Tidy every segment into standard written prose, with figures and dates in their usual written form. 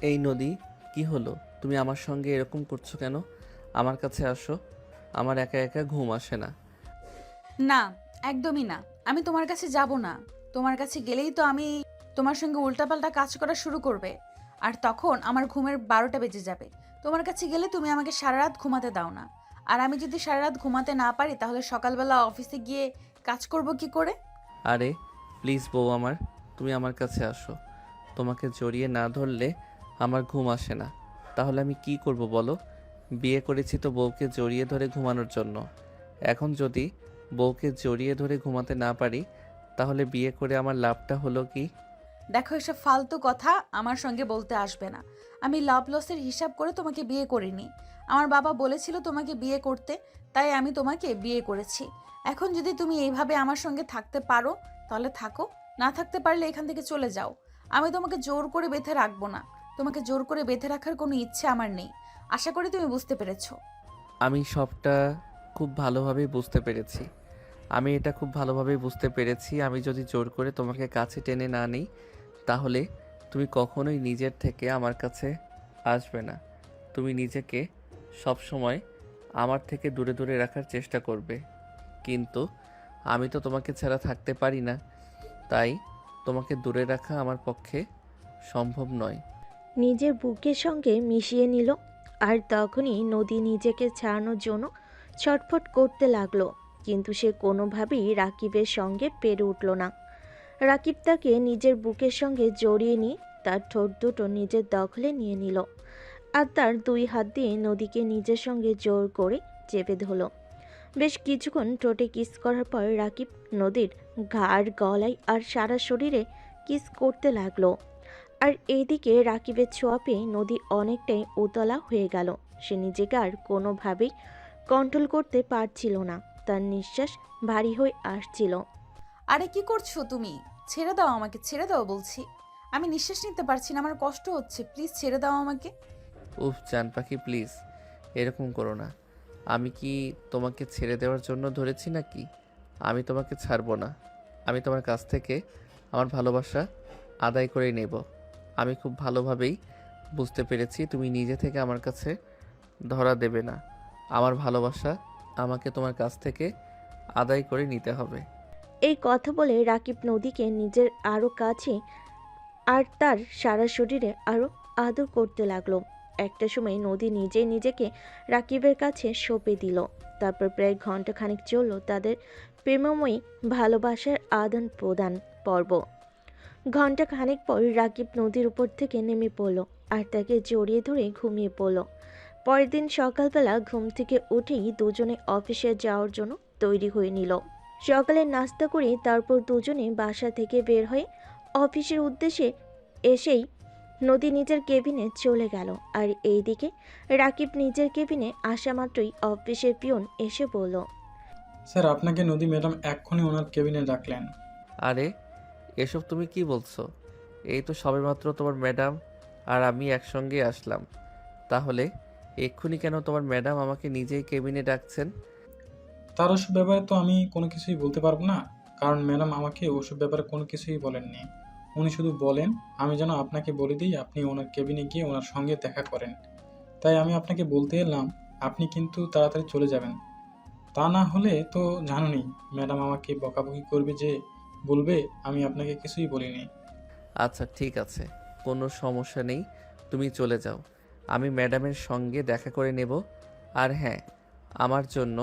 এই নদী, কি হলো? তুমি আমার সঙ্গে এরকম করছো কেন? আমার কাছে আসো। আমার একা একা ঘুম আসে না। না, একদমই না। আমি তোমার কাছে যাব না। তোমার কাছে গেলেই তো আমি তোমার সঙ্গে উল্টাপাল্টা কাজ করা শুরু করবে। আর তখন আমার ঘুমের 12টা বেজে যাবে। তোমার কাছে গেলে তুমি আমাকে সারা রাত ঘুমাতে দাও না। আর আমি যদি সারা রাত ঘুমাতে না পারি তাহলে সকালবেলা অফিসে গিয়ে কাজ করব কি করে? আরে প্লিজ বউ আমার, তুমি আমার কাছে আসো। তোমাকে জড়িয়ে না ধরলে আমার ঘুম আসে না। তাহলে আমি কি করব বলো? বিয়ে করেছি তো বউকে জড়িয়ে ধরে ঘুমানোর জন্য। এখন যদি বউকে জড়িয়ে ধরে ঘুমাতে না পারি, তাহলে বিয়ে করে আমার লাভটা হলো কি? দেখো, এসব ফালতু কথা আমার সঙ্গে বলতে আসবে না। আমি লাভ লসের হিসাব করে তোমাকে বিয়ে করিনি। আমার বাবা বলেছিল তোমাকে বিয়ে করতে, তাই আমি তোমাকে বিয়ে করেছি। এখন যদি তুমি এইভাবে আমার সঙ্গে থাকতে পারো তাহলে থাকো, না থাকতে পারলে এখান থেকে চলে যাও। আমি তোমাকে জোর করে বেঁধে রাখবো না। তোমাকে জোর করে বেঁধে রাখার কোনো ইচ্ছে আমার নেই। আশা করি তুমি বুঝতে পেরেছো। আমি সবটা খুব ভালোভাবেই বুঝতে পেরেছি। আমি এটা খুব ভালোভাবেই বুঝতে পেরেছি। আমি যদি জোর করে তোমাকে কাছে টেনে না নিই, তাহলে তুমি কখনোই নিজের থেকে আমার কাছে আসবে না। তুমি নিজেকে সব সময় আমার থেকে দূরে দূরে রাখার চেষ্টা করবে। কিন্তু আমি তো তোমাকে ছাড়া থাকতে পারি না। তাই তোমাকে দূরে রাখা আমার পক্ষে সম্ভব নয়। নিজের বুকের সঙ্গে মিশিয়ে নিল। আর তখনই নদী নিজেকে ছাড়ানোর জন্য ছটফট করতে লাগলো, কিন্তু সে কোনোভাবেই রাকিবের সঙ্গে পেরে উঠল না। রাকিব তাকে নিজের বুকের সঙ্গে জড়িয়ে নিয়ে তার ঠোঁট দুটো নিজের দখলে নিয়ে নিল আর তার দুই হাত দিয়ে নদীকে নিজের সঙ্গে জোর করে চেপে ধরল। বেশ কিছুক্ষণ ঠোঁটে কিস করার পর রাকিব নদীর ঘাড়, গলায় আর সারা শরীরে কিস করতে লাগলো। আর এইদিকে রাকিবের ছোঁয়া পেয়ে নদী অনেকটাই উতলা হয়ে গেল। সে নিজেকে আর কোনোভাবেই কন্ট্রোল করতে পারছিল না। তার নিঃশ্বাস ভারী হয়ে আসছিল। আরে কি করছো তুমি? ছেড়ে দাও আমাকে, ছেড়ে দাও বলছি। আমি নিঃশ্বাস নিতে পারছি না, আমার কষ্ট হচ্ছে। প্লিজ ছেড়ে দাও আমাকে। উফ জান পাখি, প্লিজ এরকম করো না। আমি কি তোমাকে ছেড়ে দেওয়ার জন্য ধরেছি নাকি? আমি তোমাকে ছাড়বো না। আমি তোমার কাছ থেকে আমার ভালোবাসা আদায় করে নেব। আমি খুব ভালোভাবেই বুঝতে পেরেছি তুমি নিজে থেকে আমার কাছে ধরা দেবে না। আমার ভালোবাসা আমাকে তোমার কাছ থেকে আদায় করে নিতে হবে। এই কথা বলে রাকিব নদীকে নিজের আরও কাছে আর তার সারা শরীরে আরও আদর করতে লাগলো। একটা সময় নদী নিজেই নিজেকে রাকিবের কাছে সঁপে দিল। তারপর প্রায় ঘন্টাখানেক চলল তাদের প্রেমময়ী ভালোবাসার আদান প্রদান পর্ব। ঘন্টা খানেক পর রাকিব নদীর উপর থেকে নেমে পড়ল আর তাকে জড়িয়ে ধরে ঘুমিয়ে পড়ল। পরের দিন সকালবেলা ঘুম থেকে উঠেই দুজনে অফিসে যাওয়ার জন্য তৈরি হয়ে নিল। সকালে নাস্তা করে তারপর দুজনে বাসা থেকে বের হয়ে অফিসের উদ্দেশ্যে এসেই নদী নিজের কেবিনে চলে গেল। আর এইদিকে রাকিব নিজের কেবিনে আসা মাত্রই অফিসের পিয়ন এসে বলল, স্যার, আপনাকে নদী ম্যাডাম এক্ষুনি ওনার কেবিনে ডাকলেন। আরে এসব তুমি কি বলছো? এই তো সবেমাত্র তোমার ম্যাডাম আর আমি একসঙ্গে আসলাম। তাহলে এক্ষুনি কেন তোমার ম্যাডাম আমাকে নিজেই কেবিনে ডাকছেন? তার ওসব ব্যাপারে তো আমি কোনো কিছুই বলতে পারবো না, কারণ ম্যাডাম আমাকে ওসব ব্যাপারে কোনো কিছুই বলেননি। উনি শুধু বলেন আমি যেন আপনাকে বলে দিই আপনি ওনার কেবিনে গিয়ে ওনার সঙ্গে দেখা করেন। তাই আমি আপনাকে বলতে এলাম, আপনি কিন্তু তাড়াতাড়ি চলে যাবেন। তা না হলে তো জানুনই, ম্যাডাম আমাকে বকাবকি করবে, যে বলবে আমি আপনাকে কিছুই বলিনি। আচ্ছা ঠিক আছে, কোনো সমস্যা নেই, তুমি চলে যাও। আমি ম্যাডামের সঙ্গে দেখা করে নেব। আর হ্যাঁ, আমার জন্য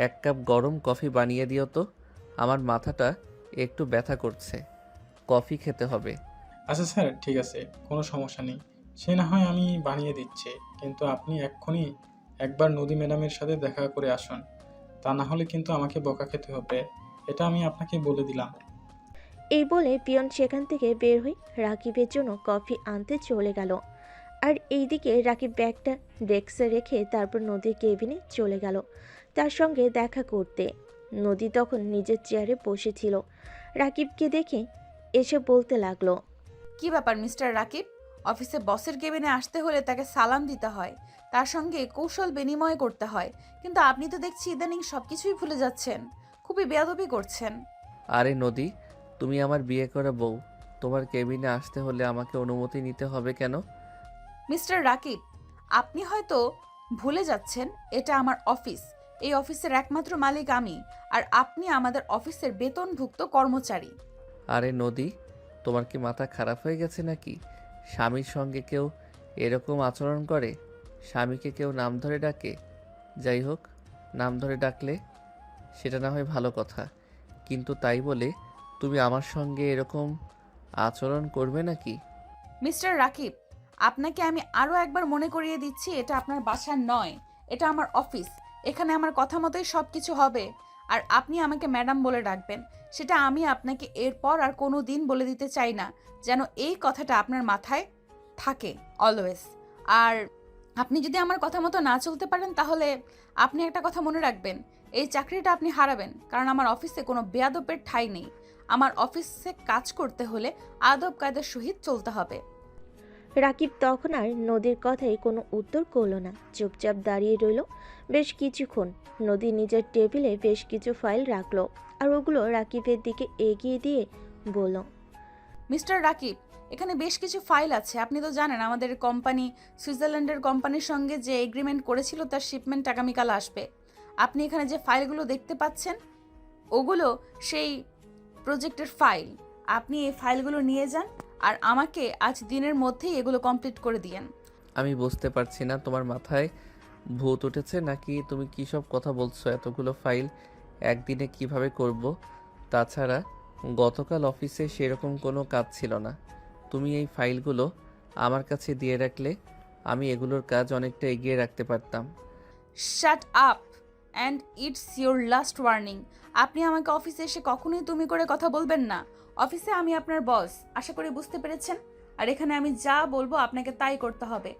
1 কাপ গরম কফি বানিয়ে দিও তো। আমার মাথাটা একটু ব্যথা করছে, কফি খেতে হবে। আচ্ছা স্যার, ঠিক আছে, কোনো সমস্যা নেই। সে না হয় আমি বানিয়ে দিচ্ছি, কিন্তু আপনি এক্ষুনি একবার নদী ম্যাডামের সাথে দেখা করে আসুন। তা না হলে কিন্তু আমাকে বকা খেতে হবে, এটা আমি আপনাকে বলে দিলাম। এই বলে পিয়ন সেখান থেকে বের হয়ে রাকিবের জন্য কফি আনতে চলে গেল। আর এইদিকে রাকিব ব্যাগটা ডেস্কে রেখে তারপর নদীর কেবিনে চলে গেল তার সঙ্গে দেখা করতে। নদী তখন নিজের চেয়ারে বসেছিল। রাকিবকে দেখে এসে বলতে লাগলো, কি ব্যাপার মিস্টার রাকিব? অফিসে বসের কেবিনে আসতে হলে তাকে সালাম দিতে হয়, তার সঙ্গে কৌশল বিনিময় করতে হয়। কিন্তু আপনি তো দেখছি ইদানিং সবকিছুই ভুলে যাচ্ছেন। খুবই বেয়াদবি করছেন। আরে নদী, তুমি আমার বিয়ে করা বউ। তোমার কেবিনে আসতে হলে আমাকে অনুমতি নিতে হবে কেন? মিস্টার রাকিব, আপনি হয়তো ভুলে যাচ্ছেন এটা আমার অফিস। এই অফিসের একমাত্র মালিক আমি, আর আপনি আমাদের অফিসের বেতনভুক্ত কর্মচারী। আরে নদী, তোমার কি মাথা খারাপ হয়ে গেছে নাকি? স্বামীর সঙ্গে কেউ এরকম আচরণ করে? স্বামীকে কেউ নাম ধরে ডাকে? যাই হোক, নাম ধরে ডাকলে সেটা না হয় ভালো কথা, কিন্তু তাই বলে তুমি আমার সঙ্গে এরকম আচরণ করবে নাকি? মিস্টার রাকিব, আপনাকে আমি আরও একবার মনে করিয়ে দিচ্ছি, এটা আপনার বাসা নয়, এটা আমার অফিস। এখানে আমার কথা মতোই সব কিছু হবে। আর আপনি আমাকে ম্যাডাম বলে ডাকবেন, সেটা আমি আপনাকে এরপর আর কোনো দিন বলে দিতে চাই না, যেন এই কথাটা আপনার মাথায় থাকে অলওয়েজ। আর আপনি যদি আমার কথা মতো না চলতে পারেন, তাহলে আপনি একটা কথা মনে রাখবেন, এই চাকরিটা আপনি হারাবেন, কারণ আমার অফিসে কোনো বেয়াদবের ঠাঁই নেই। আমার অফিসে কাজ করতে হলে আদব কায়দার সহিত চলতে হবে। রাকিব তখন আর নদীর কথায় কোনো উত্তর করলো না, চুপচাপ দাঁড়িয়ে রইল বেশ কিছুক্ষণ। নদী নিজের টেবিলে বেশ কিছু ফাইল রাখলো আর ওগুলো রাকিবের দিকে এগিয়ে দিয়ে বলল, মিস্টার রাকিব, এখানে বেশ কিছু ফাইল আছে। আপনি তো জানেন আমাদের কোম্পানি সুইজারল্যান্ডের কোম্পানির সঙ্গে যে এগ্রিমেন্ট করেছিল তার শিপমেন্ট আগামীকাল আসবে। আপনি এখানে যে ফাইলগুলো দেখতে পাচ্ছেন, ওগুলো সেই প্রজেক্টের ফাইল। আপনি এই ফাইলগুলো নিয়ে যান আর আমাকে আজ দিনের মধ্যেই এগুলো কমপ্লিট করে দিয়েন। আমি বুঝতে পারছি না, তোমার মাথায় ভূত উঠেছে নাকি? তুমি কী সব কথা বলছো? এতগুলো ফাইল একদিনে কিভাবে করব? তাছাড়া গতকাল অফিসে সেরকম কোনো কাজ ছিল না। তুমি এই ফাইলগুলো আমার কাছে দিয়ে রাখলে আমি এগুলোর কাজ অনেকটা এগিয়ে রাখতে পারতাম। Shut up and it's your last warning. আপনি আমাকে অফিসে এসে কখনোই তুমি করে কথা বলবেন না। অফিসে আমি আপনার বস, আশা করি বুঝতে পেরেছেন। আর এখানে আমি যা বলবো আপনাকে তাই করতে হবে।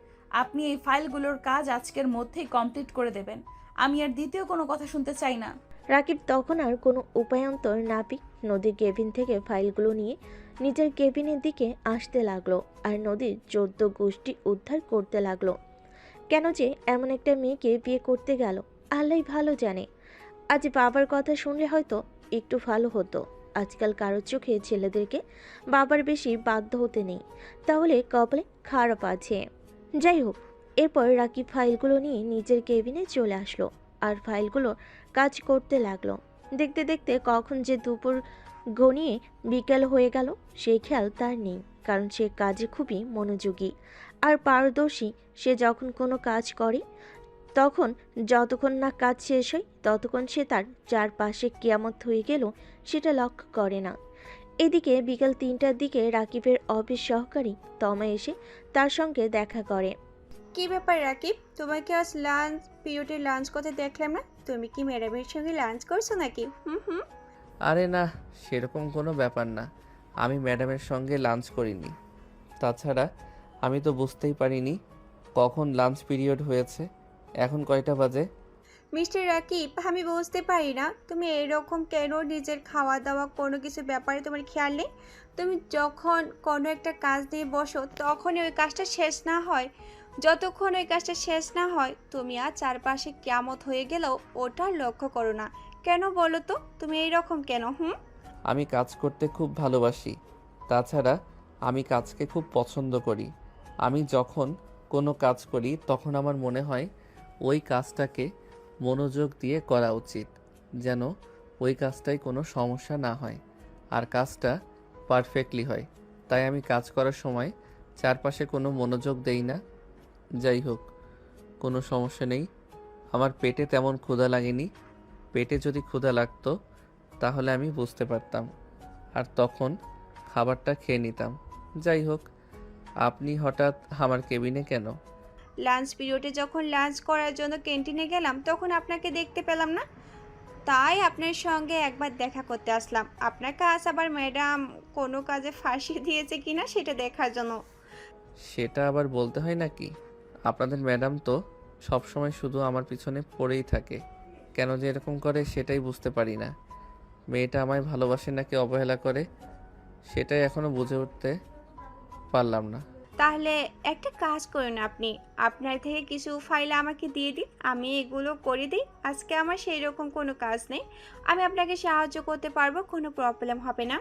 আপনি এই ফাইলগুলোর কাজ আজকের মধ্যেই কমপ্লিট করে দেবেন। আমি আর দ্বিতীয় কোনো কথা শুনতে চাই না। রাকিব তখন আর কোনো উপায়ন্তর না পেয়ে নদীর কেবিন থেকে ফাইলগুলো নিয়ে নিজের কেবিনের দিকে আসতে লাগলো আর নদীর 14 গোষ্ঠী উদ্ধার করতে লাগলো। কেন যে এমন একটা মেয়েকে বিয়ে করতে গেল আল্লাহই ভালো জানে। আজ বাবার কথা শুনলে হয়তো একটু ভালো হতো। আজকাল কারোর চোখে ছেলেদেরকে বাবার বেশি বাধ্য হতে নেই, তাহলে কপালে খারাপ আছে। যাই হোক, এরপর রাকিব ফাইলগুলো নিয়ে নিজের কেবিনে চলে আসলো আর ফাইলগুলো কাজ করতে লাগলো। দেখতে দেখতে কখন যে দুপুর গনিয়ে বিকেল হয়ে গেল সেই খেয়াল তার নেই, কারণ সে কাজে খুবই মনোযোগী আর পারদর্শী। সে যখন কোনো কাজ করে তখন যতক্ষণ না কাজ শেষ হয় ততক্ষণ সে তার চারপাশে কিয়ামত হয়ে গেল সেটা লক্ষ্য করে না। এদিকে বিকেল 3টার দিকে রাকিবের অফিস সহকারী তমা এসে তার সঙ্গে দেখা করে। কি ব্যাপার রাকিব, তোমাকে আজ লাঞ্চ পিরিয়ডে লাঞ্চ করতে দেখলাম না। তুমি কি ম্যাডামের সঙ্গে লাঞ্চ করছো নাকি? হুম। আরে না, সেরকম কোনো ব্যাপার না। আমি ম্যাডামের সঙ্গে লাঞ্চ করিনি। তাছাড়া আমি তো বুঝতেই পারিনি কখন লাঞ্চ পিরিয়ড হয়েছে। এখন কয়টা বাজে? মিস্টার রাকিব, আমি বুঝতে পারি না তুমি এরকম কেন। নিজের খাওয়া দাওয়া কোনো কিছু ব্যাপারে তোমার খেয়াল নেই। তুমি যখন কোনো একটা কাজ নিয়ে বসো তখনই ওই কাজটা শেষ না হয়। যতক্ষণ ওই কাজটা শেষ না হয় তুমি আর চারপাশে কিয়ামত হয়ে গেলেও ওটা লক্ষ্য করো না। কেন বলো তো, তুমি এইরকম কেন? আমি কাজ করতে খুব ভালোবাসি। তাছাড়া আমি কাজকে খুব পছন্দ করি। আমি যখন কোনো কাজ করি তখন আমার মনে হয় ওই কাজটাকে মনোযোগ দিয়ে করা উচিত, যেন ওই কাজটায় কোনো সমস্যা না হয় আর কাজটা পারফেক্টলি হয়। তাই আমি কাজ করার সময় চারপাশে কোনো মনোযোগ দেই না। যাই হোক, কোনো সমস্যা নেই। আমার পেটে তেমন ক্ষুধা লাগেনি। পেটে যদি ক্ষুধা লাগতো তাহলে আমি বুঝতে পারতাম আর তখন খাবারটা খেয়ে নিতাম। যাই হোক, আপনি হঠাৎ আমার কেবিনে কেন? লাঞ্চ পিরিয়ডে যখন লাঞ্চ করার জন্য ক্যান্টিনে গেলাম তখন আপনাকে দেখতে পেলাম না, তাই আপনার সঙ্গে একবার দেখা করতে আসলাম। আপনার কাজ আবার ম্যাডাম কোনো কাজে ফাঁসিয়ে দিয়েছে কিনা সেটা দেখার জন্য। সেটা আবার বলতে হয় নাকি? আপনাদের ম্যাডাম তো সব সময় শুধু আমার পিছনে পড়েই থাকে। কেন যে এরকম করে সেটাই বুঝতে পারি না। মেয়েটা আমায় ভালোবাসে নাকি অবহেলা করে সেটাই এখনো বুঝে উঠতে পারলাম না। তাহলে একটা কাজ করুন, আপনি আপনার থেকে কিছু ফাইল আমাকে দিয়ে দিন, আমি এগুলো করে দিই। আজকে আমার সেই রকম কোনো কাজ নেই, আমি আপনাকে সাহায্য করতে পারবো, কোনো প্রবলেম হবে না।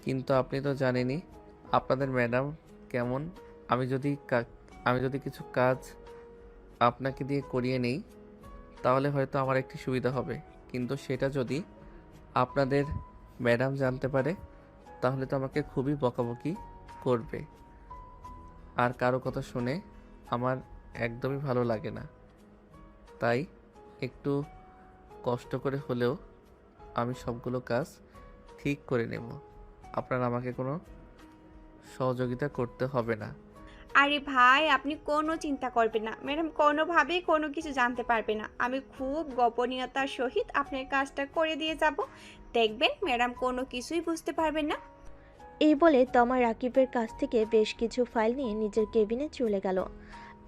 কিন্তু আপনি তো জানেনই আপনাদের ম্যাডাম কেমন। আমি যদি আমি যদি কিছু কাজ আপনাকে দিয়ে করিয়ে নেই তাহলে হয়তো আমার একটি সুবিধা হবে, কিন্তু সেটা যদি আপনাদের ম্যাডাম জানতে পারে তাহলে তো আমাকে খুবই বকাবকি করবে। আর কারো কথা শুনে আমার একদমই ভালো লাগে না। তাই একটু কষ্ট করে হলেও আমি সবগুলো কাজ ঠিক করে নেব। আপনার আমাকে কোনো সহযোগিতা করতে হবে না। আরে ভাই, আপনি কোনো চিন্তা করবেন না, ম্যাডাম কোনোভাবেই কোনো কিছু জানতে পারবে না। আমি খুব গোপনীয়তার সহিত আপনার কাজটা করে দিয়ে যাব, দেখবেন ম্যাডাম কোনো কিছুই বুঝতে পারবেন না। এই বলে তমা রাকিবের কাছ থেকে বেশ কিছু ফাইল নিয়ে নিজের কেবিনে চলে গেল।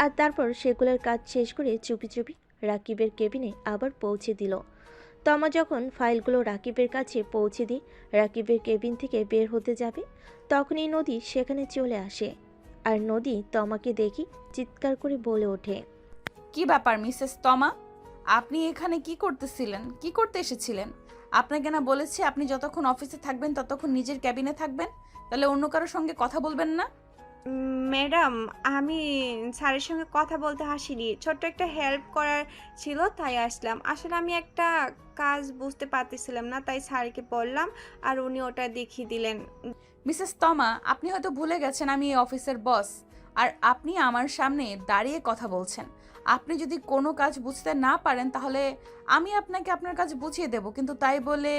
আর তারপর সেগুলোর কাজ শেষ করে চুপি চুপি রাকিবের কেবিনে আবার পৌঁছে দিল। তমা যখন ফাইলগুলো রাকিবের কাছে পৌঁছে দিয়ে রাকিবের কেবিন থেকে বের হতে যাবে, তখনই নদী সেখানে চলে আসে। আর নদী তমাকে দেখি চিৎকার করে বলে ওঠে, কি ব্যাপার মিসেস তমা, আপনি এখানে কি করতেছিলেন, কি করতে এসেছিলেন? আপনাকে না বলেছি আপনি যতক্ষণ অফিসে থাকবেন ততক্ষণ নিজের ক্যাবিনে থাকবেন, তাহলে অন্য কারোর সঙ্গে কথা বলবেন না? ম্যাডাম, আমি স্যারের সঙ্গে কথা বলতে আসিনি, ছোট্ট একটা হেল্প করার ছিল তাই আসলাম। আসলে আমি একটা কাজ বুঝতে পারতেছিলাম না, তাই স্যারকে বললাম আর উনি ওটা দেখিয়ে দিলেন। মিসেস তমা, আপনি হয়তো ভুলে গেছেন আমি এই অফিসের বস, আর আপনি আমার সামনে দাঁড়িয়ে কথা বলছেন। আপনি যদি কোনো কাজ বুঝতে না পারেন তাহলে আমি আপনাকে আপনার কাজ বুঝিয়ে দেব, কিন্তু তাই বলে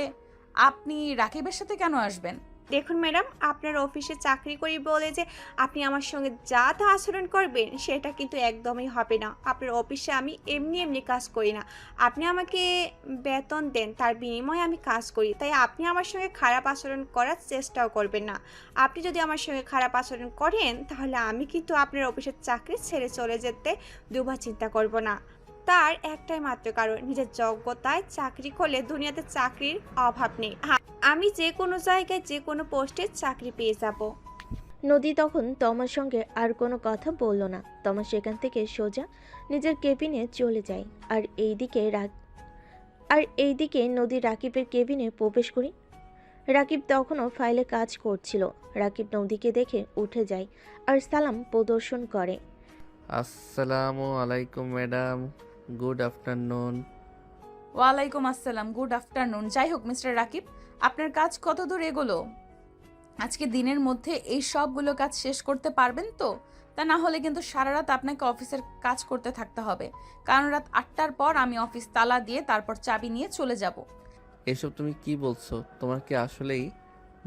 আপনি রাকিবের সাথে কেন আসবেন? দেখুন ম্যাডাম, আপনার অফিসে চাকরি করি বলে যে আপনি আমার সঙ্গে যা তা আচরণ করবেন সেটা কিন্তু একদমই হবে না। আপনার অফিসে আমি এমনি এমনি কাজ করি না, আপনি আমাকে বেতন দেন, তার বিনিময়ে আমি কাজ করি, তাই আপনি আমার সঙ্গে খারাপ আচরণ করার চেষ্টাও করবেন না। আপনি যদি আমার সঙ্গে খারাপ আচরণ করেন তাহলে আমি কিন্তু আপনার অফিসের চাকরি ছেড়ে চলে যেতে দুবার চিন্তা করব না। তার একটাই মাত্র কারণ, নিজের যোগ্যতায় চাকরি করলে দুনিয়াতে চাকরির অভাব নেই। আমি যে কোনো জায়গায় যে কোনো পোস্টে চাকরি পেয়ে যাব। নদী তখন তমার সঙ্গে আর কোনো কথা বলল না। তমা সেখান থেকে সোজা নিজের কেবিনে চলে যায়। আর এইদিকে নদী রাকিবের কেবিনে প্রবেশ করি। রাকিব তখনও ফাইলে কাজ করছিল। রাকিব নদীকে দেখে উঠে যায় আর সালাম প্রদর্শন করে। আসসালামু আলাইকুম ম্যাডাম, গুড আফটারনুন। ওয়ালাইকুম আসসালাম, গুড আফটারনুন। যাই হোক মিস্টার রাকিব, আপনার কাজ কত দূর এগোলো? আজকে দিনের মধ্যে এই সবগুলো কাজ শেষ করতে পারবেন তো? তা না হলে কিন্তু সারা রাত আপনাকে অফিসের কাজ করতে থাকতে হবে, কারণ রাত 8টার পর আমি অফিস তালা দিয়ে তারপর চাবি নিয়ে চলে যাব। এসব তুমি কি বলছো? তোমার কি আসলেই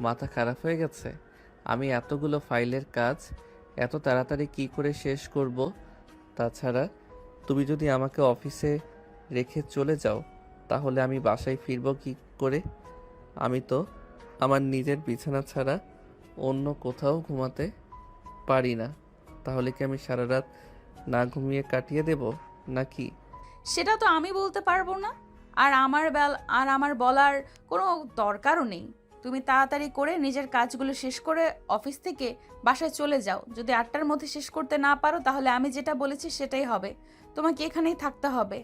মাথা খারাপ হয়ে গেছে? আমি এতগুলো ফাইলের কাজ এত তাড়াতাড়ি কি করে শেষ করব? তাছাড়া তুমি যদি আমাকে অফিসে রেখে চলে যাও তাহলে আমি বাসায় ফিরবো কি করে? আমি তো আমার নিজের বিছানা ছাড়া অন্য কোথাও ঘুমাতে পারি না। তাহলে কি আমি সারা রাত না ঘুমিয়ে কাটিয়ে দেব নাকি? সেটা তো আমি বলতে পারবো না, আর আমার বলার কোনো দরকারও নেই। তুমি তাড়াতাড়ি করে নিজের কাজগুলো শেষ করে অফিস থেকে বাসায় চলে যাও। যদি 8টার মধ্যে শেষ করতে না পারো তাহলে আমি যেটা বলেছি সেটাই হবে, তোমাকে এখানেই থাকতে হবে।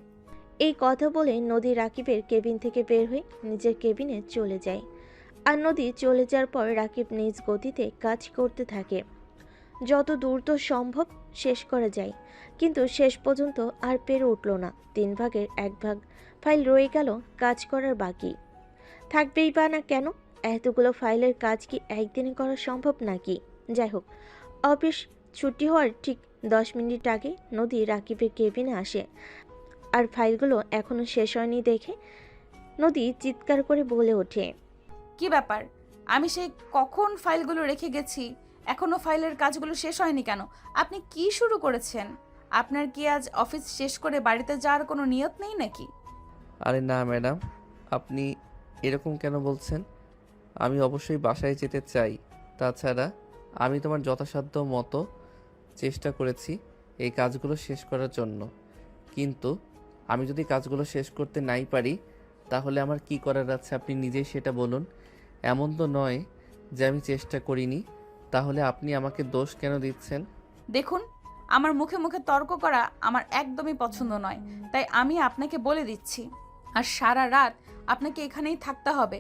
এই কথা বলে নদী রাকিবের কেবিন থেকে বের হয়ে নিজের কেবিনে চলে যায়। আর নদী চলে যাওয়ার পর রাকিব নিজ গতিতে কাজ করতে থাকে। যত দ্রুত সম্ভব শেষ করা যায়, কিন্তু শেষ পর্যন্ত আর পেরে উঠল না। 3 ভাগের 1 ভাগ ফাইল রয়ে গেল কাজ করার বাকি। থাকবেই বা না কেন, এতগুলো ফাইলের কাজ কি একদিনে করা সম্ভব নাকি? যাই হোক, অফিস ছুটি হওয়ার ঠিক 10 মিনিট আগে নদী রাকিবের কেবিনে আসে। আর ফাইলগুলো এখনো শেষ হয়নি দেখে নদী চিৎকার করে বলে ওঠে, কি ব্যাপার? আমি সেই কখন ফাইলগুলো রেখে গেছি, এখনো ফাইলের কাজগুলো শেষ হয়নি কেন? আপনি কি শুরু করেছেন? আপনার কি আজ অফিস শেষ করে বাড়িতে যাওয়ার কোনো নিয়ত নেই নাকি? আরে না ম্যাডাম, আপনি এরকম কেন বলছেন? আমি অবশ্যই বাসায় যেতে চাই। তাছাড়া আমি তোমার যথাসাধ্য মতো চেষ্টা করেছি এই কাজগুলো শেষ করার জন্য, কিন্তু আমি যদি কাজগুলো শেষ করতে নাই পারি তাহলে আমার কি করার আছে আপনি নিজেই সেটা বলুন। এমন তো নয় যে আমি চেষ্টা করিনি, তাহলে আপনি আমাকে দোষ কেন দিচ্ছেন? দেখুন, আমার মুখে মুখে তর্ক করা আমার একদমই পছন্দ নয়, তাই আমি আপনাকে বলে দিচ্ছি। আর সারা রাত আপনাকে এখানেই থাকতে হবে,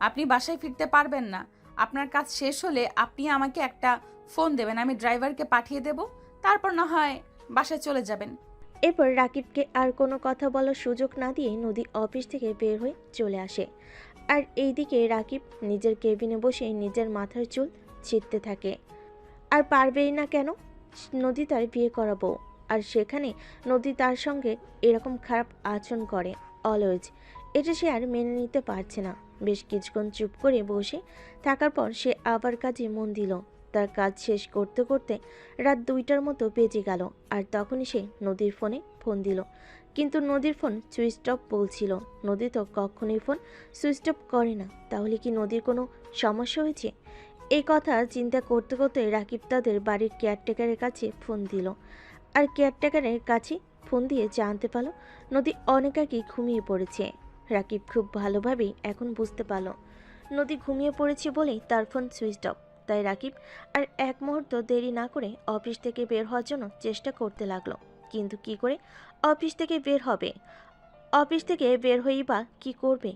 আপনি বাসায় ফিরতে পারবেন না। আপনার কাজ শেষ হলে আপনি আমাকে একটা ফোন দেবেন, আমি ড্রাইভারকে পাঠিয়ে দেব, তারপর না হয় বাসায় চলে যাবেন। এরপর রাকিবকে আর কোনো কথা বলার সুযোগ না দিয়ে নদী অফিস থেকে বের হয়ে চলে আসে। আর এইদিকে রাকিব নিজের কেবিনে বসে নিজের মাথার চুল ছিঁড়তে থাকে। আর পারবেই না কেন, নদী তার বিয়ে করাবো, আর সেখানে নদী তার সঙ্গে এরকম খারাপ আচরণ করে অলওয়েজ, এটা সে আর মেনে নিতে পারছে না। বেশ কিছুক্ষণ চুপ করে বসে থাকার পর সে আবার কাজে মন দিল। তার কাজ শেষ করতে করতে রাত 2টার মতো বেজে গেল। আর তখনই সে নদীর ফোনে ফোন দিল, কিন্তু নদীর ফোন সুইচ অফ বলছিল। নদী তো কখনোই ফোন সুইচ অফ করে না, তাহলে কি নদীর কোনো সমস্যা হয়েছে? এই কথা চিন্তা করতে করতে রাকিব তাদের বাড়ির কেয়ারটেকারের কাছে ফোন দিল। আর কেয়ারটেকারের কাছে ফোন দিয়ে জানতে পারল নদী অনেক আগেই ঘুমিয়ে পড়েছে। রাকিব খুব ভালোভাবেই এখন বুঝতে পারল নদী ঘুমিয়ে পড়েছে বলেই তার ফোন সুইচ অফ। তাই রাকিব আর এক মুহূর্ত দেরি না করে অফিস থেকে বের হওয়ার জন্য চেষ্টা করতে লাগলো। কিন্তু কি করে অফিস থেকে বের হবে? অফিস থেকে বের হয়েই বা কী করবে?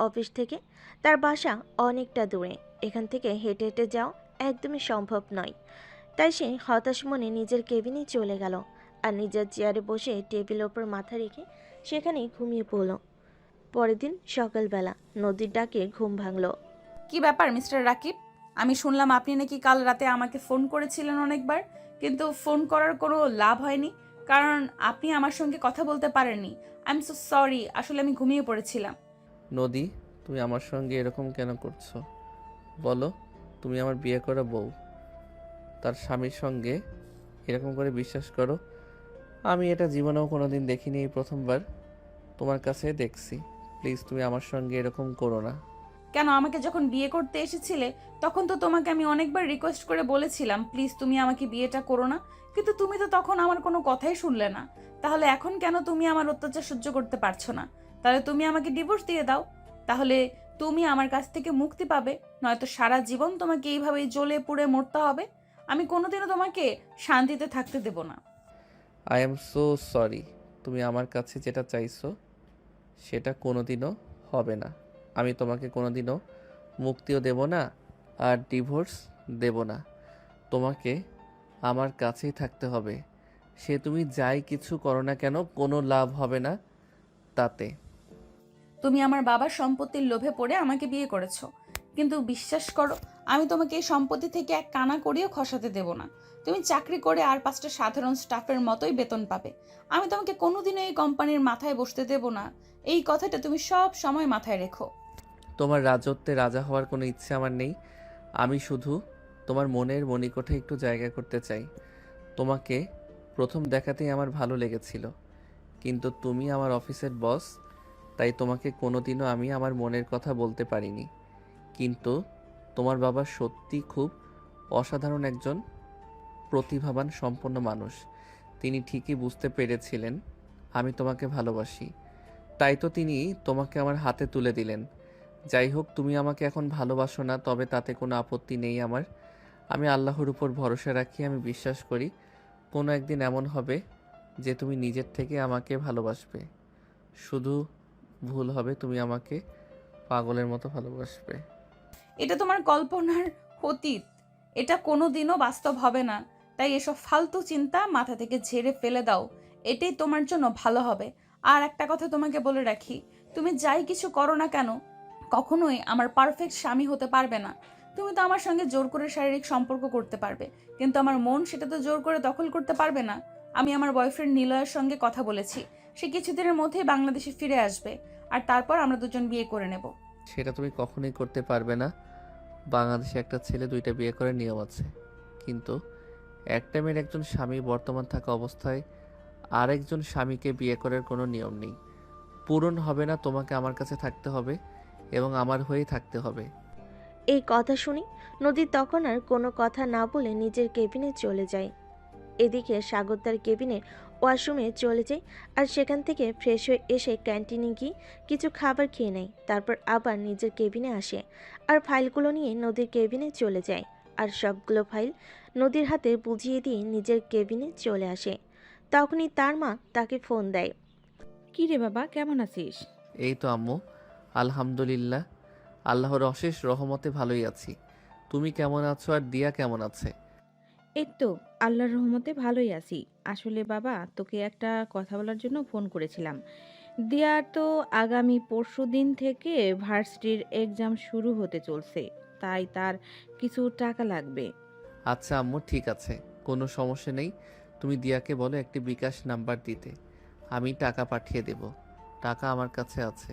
অফিস থেকে তার বাসা অনেকটা দূরে, এখান থেকে হেঁটে হেঁটে যাওয়া একদমই সম্ভব নয়। তাই সে হতাশ মনে নিজের কেবিনে চলে গেল আর নিজের চেয়ারে বসে টেবিলের ওপর মাথা রেখে সেখানেই ঘুমিয়ে পড়ল। পরের দিন সকালবেলা নদীর ডাকে ঘুম ভাঙল। কি ব্যাপার মিস্টার রাকিব? আমি শুনলাম আপনি নাকি কাল রাতে আমাকে ফোন করেছিলেন অনেকবার, কিন্তু ফোন করার কোনো লাভ হয়নি, কারণ আপনি আমার সঙ্গে কথা বলতে পারেননি। আই এম সো সরি, আসলে আমি ঘুমিয়ে পড়েছিলাম। নদী, তুমি আমার সঙ্গে এরকম কেন করছো? বলো, তুমি আমার বিয়ে করা বউ, তার স্বামীর সঙ্গে এরকম করে বিশ্বাস করো? আমি এটা জীবনেও কোনোদিন দেখিনি, এই প্রথমবার তোমার কাছে দেখছি। প্লিজ তুমি আমার সঙ্গে এরকম করো না। কেন, আমাকে যখন বিয়ে করতে এসেছিলে তখন তো তোমাকে আমি অনেকবার রিকোয়েস্ট করে বলেছিলাম প্লিজ তুমি আমাকে বিয়েটা করো না, কিন্তু তুমি তো তখন আমার কোনো কথাই শুনলে না। তাহলে এখন কেন তুমি আমার অত্যাচার সহ্য করতে পারছো না? তাহলে তুমি আমাকে ডিভোর্স দিয়ে দাও, তাহলে তুমি আমার কাছ থেকে মুক্তি পাবে। নয়তো সারা জীবন তোমাকে এইভাবেই জ্বলে পুড়ে মরতে হবে। আমি কোনোদিনও তোমাকে শান্তিতে থাকতে দেব না। I am so sorry. তুমি আমার কাছে যেটা চাইছো সেটা কোনোদিনও হবে না। আমি তোমাকে কোনোদিনও মুক্তিও দেব না, আর ডিভোর্স দেব না। তোমাকে আমার কাছেই থাকতে হবে। সে তুমি যাই কিছু করো না কেন, কোনো লাভ হবে না তাতে। তুমি আমার বাবার সম্পত্তির লোভে পড়ে আমাকে বিয়ে করেছো, কিন্তু বিশ্বাস করো আমি তোমাকে এই সম্পত্তি থেকে এক কানা করিও খসাতে দেব না। তুমি চাকরি করে আর 5টা সাধারণ স্টাফের মতোই বেতন পাবে। আমি তোমাকে কোনোদিনও এই কোম্পানির মাথায় বসতে দেব না। এই কথাটা তুমি সব সময় মাথায় রেখো। তোমার রাজত্বে রাজা হওয়ার কোনো ইচ্ছে আমার নেই। আমি শুধু তোমার মনের মণিকোঠে একটু জায়গা করতে চাই। তোমাকে প্রথম দেখাতেই আমার ভালো লেগেছিল, কিন্তু তুমি আমার অফিসের বস, তাই তোমাকে কোনোদিনও আমি আমার মনের কথা বলতে পারিনি। কিন্তু তোমার বাবা সত্যি খুব অসাধারণ একজন প্রতিভাবান সম্পন্ন মানুষ। তিনি ঠিকই বুঝতে পেরেছিলেন আমি তোমাকে ভালোবাসি, তাই তো তিনি তোমাকে আমার হাতে তুলে দিলেন। যাই হোক, তুমি আমাকে এখন ভালোবাসো না, তবে তাতে কোনো আপত্তি নেই আমার। আমি আল্লাহর উপর ভরসা রাখি। আমি বিশ্বাস করি কোনো একদিন এমন হবে যে তুমি নিজের থেকে আমাকে ভালোবাসবে। শুধু ভুল হবে, তুমি আমাকে পাগলের মতো ভালোবাসবে। এটা তোমার কল্পনার অতীত, এটা কোনোদিনও বাস্তব হবে না। তাই এসব ফালতু চিন্তা মাথা থেকে ঝেড়ে ফেলে দাও, এটাই তোমার জন্য ভালো হবে। আর একটা কথা তোমাকে বলে রাখি, তুমি যাই কিছু করো না কেন কখনোই আমার পারফেক্ট স্বামী হতে পারবে না। তুমি তো আমার সঙ্গে জোর করে শারীরিক সম্পর্ক করতে পারবে, কিন্তু আমার মন সেটা তো জোর করে দখল করতে পারবে না। আমি আমার বয়ফ্রেন্ড নিলয়ের সঙ্গে কথা বলেছি, সে কিছুদিনের মধ্যেই বাংলাদেশে ফিরে আসবে, আর তারপর আমরা দুজন বিয়ে করে নেব। সেটা তুমি কখনোই করতে পারবে না। বাংলাদেশে একটা ছেলে 2টা বিয়ে করার নিয়ম আছে, কিন্তু একটা মেয়ের একজন স্বামী বর্তমান থাকা অবস্থায় আরেকজন স্বামীকে বিয়ে করার কোনো নিয়ম নেই। পূরণ হবে না। তোমাকে আমার কাছে থাকতে হবে এবং আমার হয়েই থাকতে হবে। এই কথা শুনি নদী তখন আর কোনো কথা না বলে নিজের কেবিনে চলে যায়। এদিকে সাগর তার কেবিনে ওয়াশরুমে চলে যায় আর সেখান থেকে ফ্রেশ হয়ে এসে ক্যান্টিনে গিয়ে কিছু খাবার খেয়ে নেয়। তারপর আবার নিজের কেবিনে আসে আর ফাইলগুলো নিয়ে নদীর কেবিনে চলে যায়, আর সবগুলো ফাইল নদীর হাতে বুঝিয়ে দিয়ে নিজের কেবিনে চলে আসে। তখনই তার মা তাকে ফোন দেয়। কি রে বাবা, কেমন আছিস? এই তো আম্মু, আলহামদুলিল্লাহ, আল্লাহর অশেষ রহমতে ভালোই আছি। তুমি কেমন আছো আর দিয়া কেমন আছে? এই তো আল্লাহর রহমতে ভালোই আছি। আসলে বাবা তোকে একটা কথা বলার জন্য ফোন করেছিলাম। দিয়ার তো আগামী পরশুদিন থেকে ভার্সিটির এক্সাম শুরু হতে চলছে। তাই তার কিছু টাকা লাগবে। আচ্ছা আম্মু, ঠিক আছে, কোনো সমস্যা নেই। তুমি দিয়াকে বলো একটি বিকাশ নাম্বার দিতে, আমি টাকা পাঠিয়ে দেব। টাকা আমার কাছে আছে।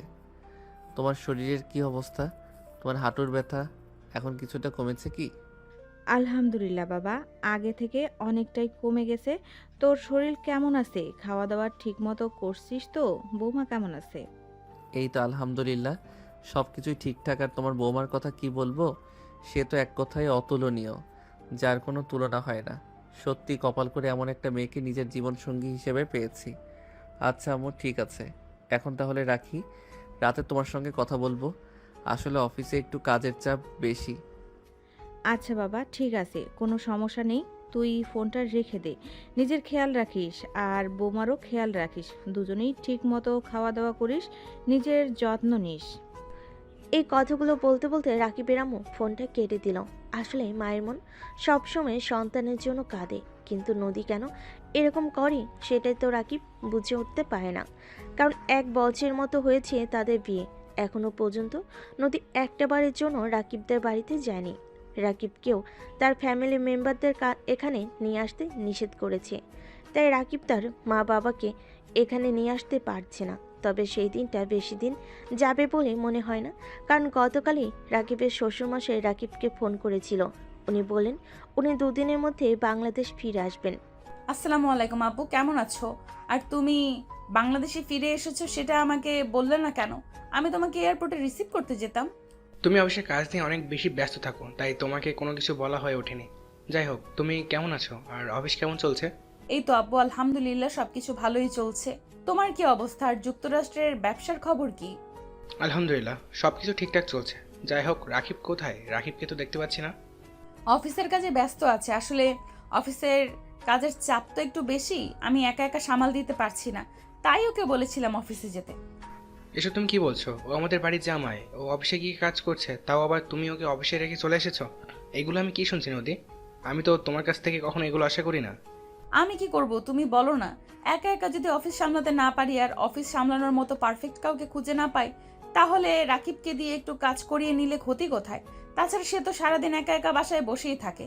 তোমার শরীরের কি অবস্থা? তোমার হাঁটুর ব্যথা এখন কিছুটা কমেছে কি? আলহামদুলিল্লাহ বাবা, আগে থেকে অনেকটাই কমে গেছে। তোর শরীর কেমন আছে? খাওয়া দাওয়া ঠিক মতো করছিস তো? বৌমা কেমন আছে? এই তো আলহামদুলিল্লাহ, সব কিছুই ঠিকঠাক। আর তোমার বৌমার কথা কি বলবো, সে তো এক কথায় অতুলনীয়, যার কোনো তুলনা হয় না। সত্যি কপাল করে এমন একটা মেয়েকে নিজের জীবনসঙ্গী হিসেবে পেয়েছি। আচ্ছা আম্মু, ঠিক আছে, এখন তাহলে রাখি। রাতে তোমার সঙ্গে কথা বলবো। আসলে অফিসে একটু কাজের চাপ বেশি। আচ্ছা বাবা, ঠিক আছে, কোনো সমস্যা নেই। তুই ফোনটা রেখে দে। নিজের খেয়াল রাখিস আর বৌমারও খেয়াল রাখিস। দুজনেই ঠিক মতো খাওয়া দাওয়া করিস, নিজের যত্ন নিস। এই কথাগুলো বলতে বলতে রাকিবের আম্মু ফোনটা কেটে দিল। আসলে মায়ের মন সবসময় সন্তানের জন্য কাঁদে, কিন্তু নদী কেন এরকম করে সেটাই তো রাকিব বুঝে উঠতে পারে না। কারণ 1 বছর মতো হয়েছে তাদের বিয়ে, এখনো পর্যন্ত নদী একটা বারের জন্য রাকিবদের বাড়িতে যায়নি। রাকিবকেও তার ফ্যামিলি মেম্বারদের এখানে নিয়ে আসতে নিষেধ করেছে, তাই রাকিব তার মা বাবাকে এখানে নিয়ে আসতে পারছে না। তবে সেই দিনটা বেশি দিন যাবে বলে মনে হয় না, কারণ গতকালই রাকিবের শ্বশুরমশাই রাকিবকে ফোন করেছিল। উনি বলেন উনি 2 দিনের মধ্যে বাংলাদেশ ফিরে আসবেন। আসসালামু আলাইকুম আব্বু, কেমন আছো? আর তুমি বাংলাদেশে ফিরে এসেছো সেটা আমাকে বললে না কেন? আমি তোমাকে এয়ারপোর্টে রিসিভ করতে যেতাম। তুমি অবশ্যই কাজ নিয়ে অনেক বেশি ব্যস্ত থাকো, তাই তোমাকে কোনো কিছু বলা হয়ে ওঠেনি। যাই হোক, তুমি কেমন আছো আর অফিস কেমন চলছে? এই তো আব্বু, আলহামদুলিল্লাহ সবকিছু ভালোই চলছে। তোমার কি অবস্থা? আর যুক্তরাষ্ট্রের ব্যবসার খবর কি? আলহামদুলিল্লাহ সব কিছু ঠিকঠাক চলছে। যাই হোক, রাকিব কোথায়? রাকিবকে তো দেখতে পাচ্ছি না। অফিসের কাজে ব্যস্ত আছে। আসলে অফিসের কাজের চাপ তো একটু বেশি, আমি একা একা সামাল দিতে পারছি না, তাই ওকে বলেছিলাম অফিসে যেতে। এসব তুমি কি বলছো? ও আমাদের বাড়ির জামাই, ও অফিসে গিয়ে কাজ করছে, তাও আবার তুমি ওকে অফিসে রেখে চলে এসেছো? এগুলো আমি কি শুনছি নদী? আমি তো তোমার কাছ থেকে কখনো এগুলো আশা করি না। আমি কি করব তুমি বলো না? একা একা যদি অফিস সামলাতে না পারি আর অফিস সামলানোর মতো পারফেক্ট কাউকে খুঁজে না পাই, তাহলে রাকিবকে দিয়ে একটু কাজ করিয়ে নিলে ক্ষতি কোথায়? তাছাড়া সে তো সারাদিন একা একা বাসায় বসেই থাকে।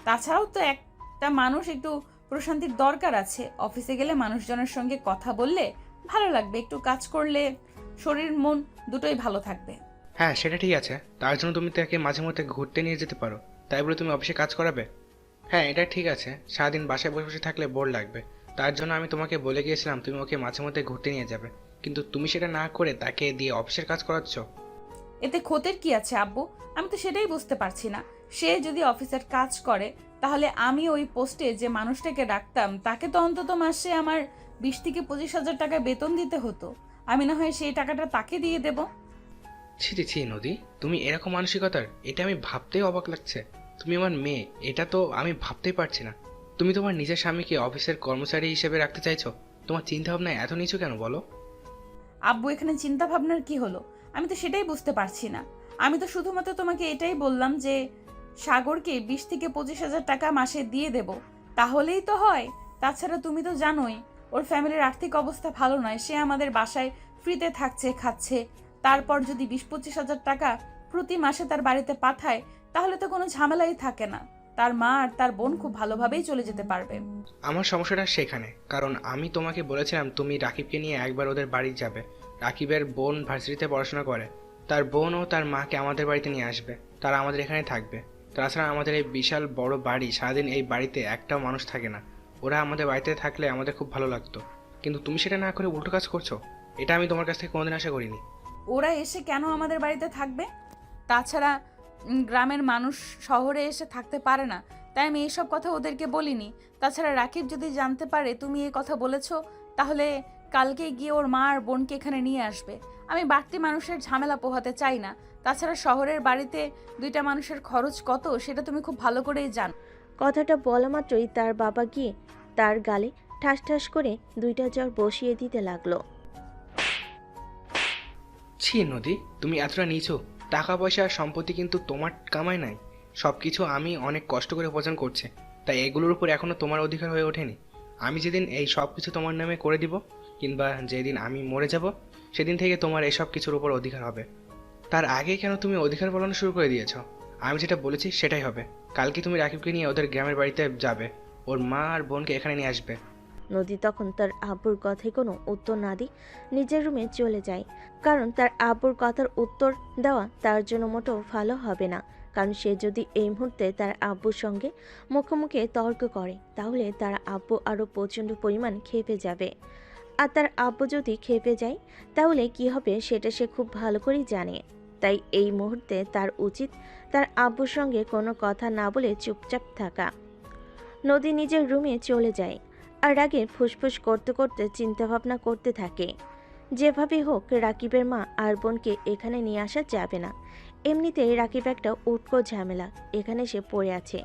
তাছাড়াও তো একটা মানুষ একটু প্রশান্তির দরকার আছে। অফিসে গেলে মানুষজনের সঙ্গে কথা বললে ভালো লাগবে, একটু কাজ করলে শরীর মন দুটোই ভালো থাকবে। হ্যাঁ, সেটা ঠিক আছে। তার জন্য তুমি তাকে মাঝে মধ্যে ঘুরতে নিয়ে যেতে পারো। তাই বলে তুমি অফিসে কাজ করাবে? হ্যাঁ, এটা ঠিক আছে। সারাদিন বাসায় বসে বসে থাকলে বোর লাগবে। তার জন্য আমি তোমাকে বলে গিয়েছিলাম তুমি ওকে মাঝে মধ্যে ঘুরতে নিয়ে যাবে, কিন্তু তুমি সেটা না করে তাকে দিয়ে অফিসের কাজ করাচ্ছ। এতে ক্ষতির কি আছে আব্বু? আমি তো সেটাই বুঝতে পারছি না। সে যদি অফিসের কাজ করে, তাহলে আমি ওই পোস্টে যে মানুষটাকে রাখতাম তাকে তো অন্তত মাসে আমার 20 থেকে 25 হাজার টাকা বেতন দিতে হতো। আমি না হয় সেই টাকাটা তাকে দিয়ে দেব। ছি ছি ছি নদী, তুমি এরকম মানসিকতার? এটা আমি ভাবতেই অবাক লাগছে। তুমি আমার মেয়ে, এটা তো আমি ভাবতেই পারছি না। তুমি তোমার নিজের স্বামীকে অফিসের কর্মচারী হিসেবে রাখতে চাইছো? তোমার চিন্তা ভাবনা এত নিচু কেন বলো? আব্বু, এখানে চিন্তা ভাবনার কি হলো? আমি তো সেটাই বুঝতে পারছি না। আমি তো শুধুমাত্র তোমাকে এটাই বললাম যে সাগরকে 20 থেকে 25 হাজার টাকা মাসে দিয়ে দেব, তাহলেই তো হয়। তাছাড়া তুমি তো জানোই ওর ফ্যামিলির আর্থিক অবস্থা ভালো নয়। সে আমাদের বাসায় ফ্রিতে থাকছে, খাচ্ছে। তারপর যদি 20-25 হাজার টাকা প্রতি মাসে তার বাড়িতে পাঠায়, তাহলে তো কোনো ঝামেলাই থাকে না। তার মা আর তার বোন খুব ভালোভাবেই চলে যেতে পারবে। আমার সমস্যাটা সেখানে, কারণ আমি তোমাকে বলেছিলাম তুমি রাকিবকে নিয়ে একবার ওদের বাড়ি যাবে। রাকিবের বোন ভার্সিটিতে পড়াশোনা করে, তার বোন ও তার মাকে আমাদের বাড়িতে নিয়ে আসবে, তারা আমাদের এখানে থাকবে। তাছাড়া আমাদের এই বিশাল বড় বাড়ি, সারাদিন এই বাড়িতে একটাও মানুষ থাকে না। ওরা আমাদের বাড়িতে থাকলে আমাদের খুব ভালো লাগতো, কিন্তু তুমি সেটা না করে উল্টো কাজ করছো। এটা আমি তোমার কাছ থেকে কোনোদিন আশা করিনি। ওরা এসে কেন আমাদের বাড়িতে থাকবে? তাছাড়া গ্রামের মানুষ শহরে এসে থাকতে পারে না, তাই আমি এইসব কথা ওদেরকে বলিনি। তাছাড়া রাকিব যদি জানতে পারে তুমি এই কথা বলেছো, তাহলে কালকে গিয়ে ওর মা আর বোনকে এখানে নিয়ে আসবে। আমি বাড়তি মানুষের ঝামেলা পোহাতে চাই না। তাছাড়া শহরের বাড়িতে 2টা মানুষের খরচ কত সেটা তুমি খুব ভালো করেই জানো। কথাটা বলা মাত্রই তার বাবা গিয়ে তার গালে ঠাস ঠাস করে 2টা জ্বর বসিয়ে দিতে লাগলো। ছি নদী, তুমি এতটা নিচু? টাকা পয়সা আর সম্পত্তি কিন্তু তোমার কামাই নাই। সব কিছু আমি অনেক কষ্ট করে উপার্জন করছি। তাই এগুলোর উপর এখনও তোমার অধিকার হয়ে ওঠেনি। আমি যেদিন এই সব কিছু তোমার নামে করে দিব, কিংবা যেদিন আমি মরে যাব, সেদিন থেকে তোমার এসব কিছুর উপর অধিকার হবে। তার আগে কেন তুমি অধিকার বলানো শুরু করে দিয়েছো? আমি যেটা বলেছি সেটাই হবে। কালকে তুমি রাকিবকে নিয়ে ওদের গ্রামের বাড়িতে যাবে, ওর মা আর বোনকে এখানে নিয়ে আসবে। নদী তখন তার আব্বুর কথায় কোনো উত্তর না দিয়ে নিজের রুমে চলে যায়। কারণ তার আব্বুর কথার উত্তর দেওয়া তার জন্য মোটেও ভালো হবে না। কারণ সে যদি এই মুহূর্তে তার আব্বুর সঙ্গে মুখোমুখি তর্ক করে, তাহলে তার আব্বু আরও প্রচণ্ড পরিমাণ ক্ষেপে যাবে। আর তার আব্বু যদি ক্ষেপে যায়, তাহলে কি হবে সেটা সে খুব ভালো করেই জানে। তাই এই মুহূর্তে তার উচিত তার আব্বুর সঙ্গে কোনো কথা না বলে চুপচাপ থাকা। নদী নিজের রুমে চলে যায় আর আগে ফুসফুস করতে করতে চিন্তাভাবনা করতে থাকে। যেভাবে হোক রাকিবের মা আর বোনকে এখানে নিয়ে আসা যাবে না। এমনিতেই রাকিব একটা উটকো ঝামেলা এখানে সে পড়ে আছে।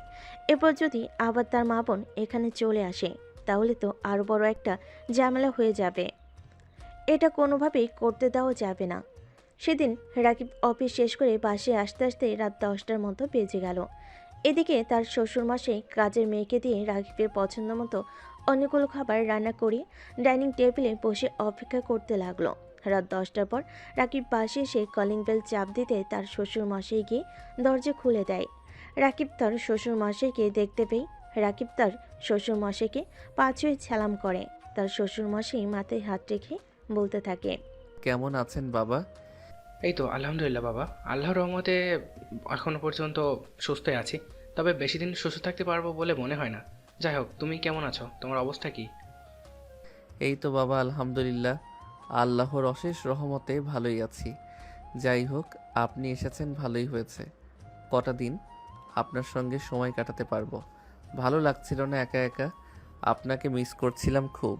এরপর যদি আবার তার মা বোন এখানে চলে আসে, তাহলে তো আরও বড় একটা ঝামেলা হয়ে যাবে। এটা কোনোভাবেই করতে দেওয়া যাবে না। সেদিন রাকিব অফিস শেষ করে বাসায় আসতে আসতে রাত 10টার মতো বেজে গেল। এদিকে তার শ্বশুরমশাই কাজের মেয়েকে দিয়ে রাকিবের পছন্দ মতো অনেকগুলো খাবার রান্না করে ডাইনিং টেবিলে বসে অপেক্ষা করতে লাগলো। রাত 10টার পর রাকিব বাসে এসে কলিং বেল চাপ দিতে তার শ্বশুরমশাই গিয়ে দরজা খুলে দেয়। রাকিব তার শ্বশুরমশাইকে দেখতে পেয়ে রাকিব তার শ্বশুরমশাইকে পা ছুঁয়ে সালাম করে। তার শ্বশুরমশাই মাথায় হাত রেখে বলতে থাকে, কেমন আছেন বাবা? এই তো আলহামদুলিল্লাহ বাবা, আল্লাহর রহমতে এখনো পর্যন্ত সুস্থই আছি। তবে বেশি দিন সুস্থ থাকতে পারবো বলে মনে হয় না। যাই হোক, তুমি কেমন আছো? তোমার অবস্থা কি? এই তো বাবা আলহামদুলিল্লাহ, আল্লাহর অশেষ রহমতে ভালোই আছি। যাই হোক, আপনি এসেছেন ভালোই হয়েছে। কটা দিন আপনার সঙ্গে সময় কাটাতে পারবো। ভালো লাগছিল না একা একা, আপনাকে মিস করছিলাম খুব।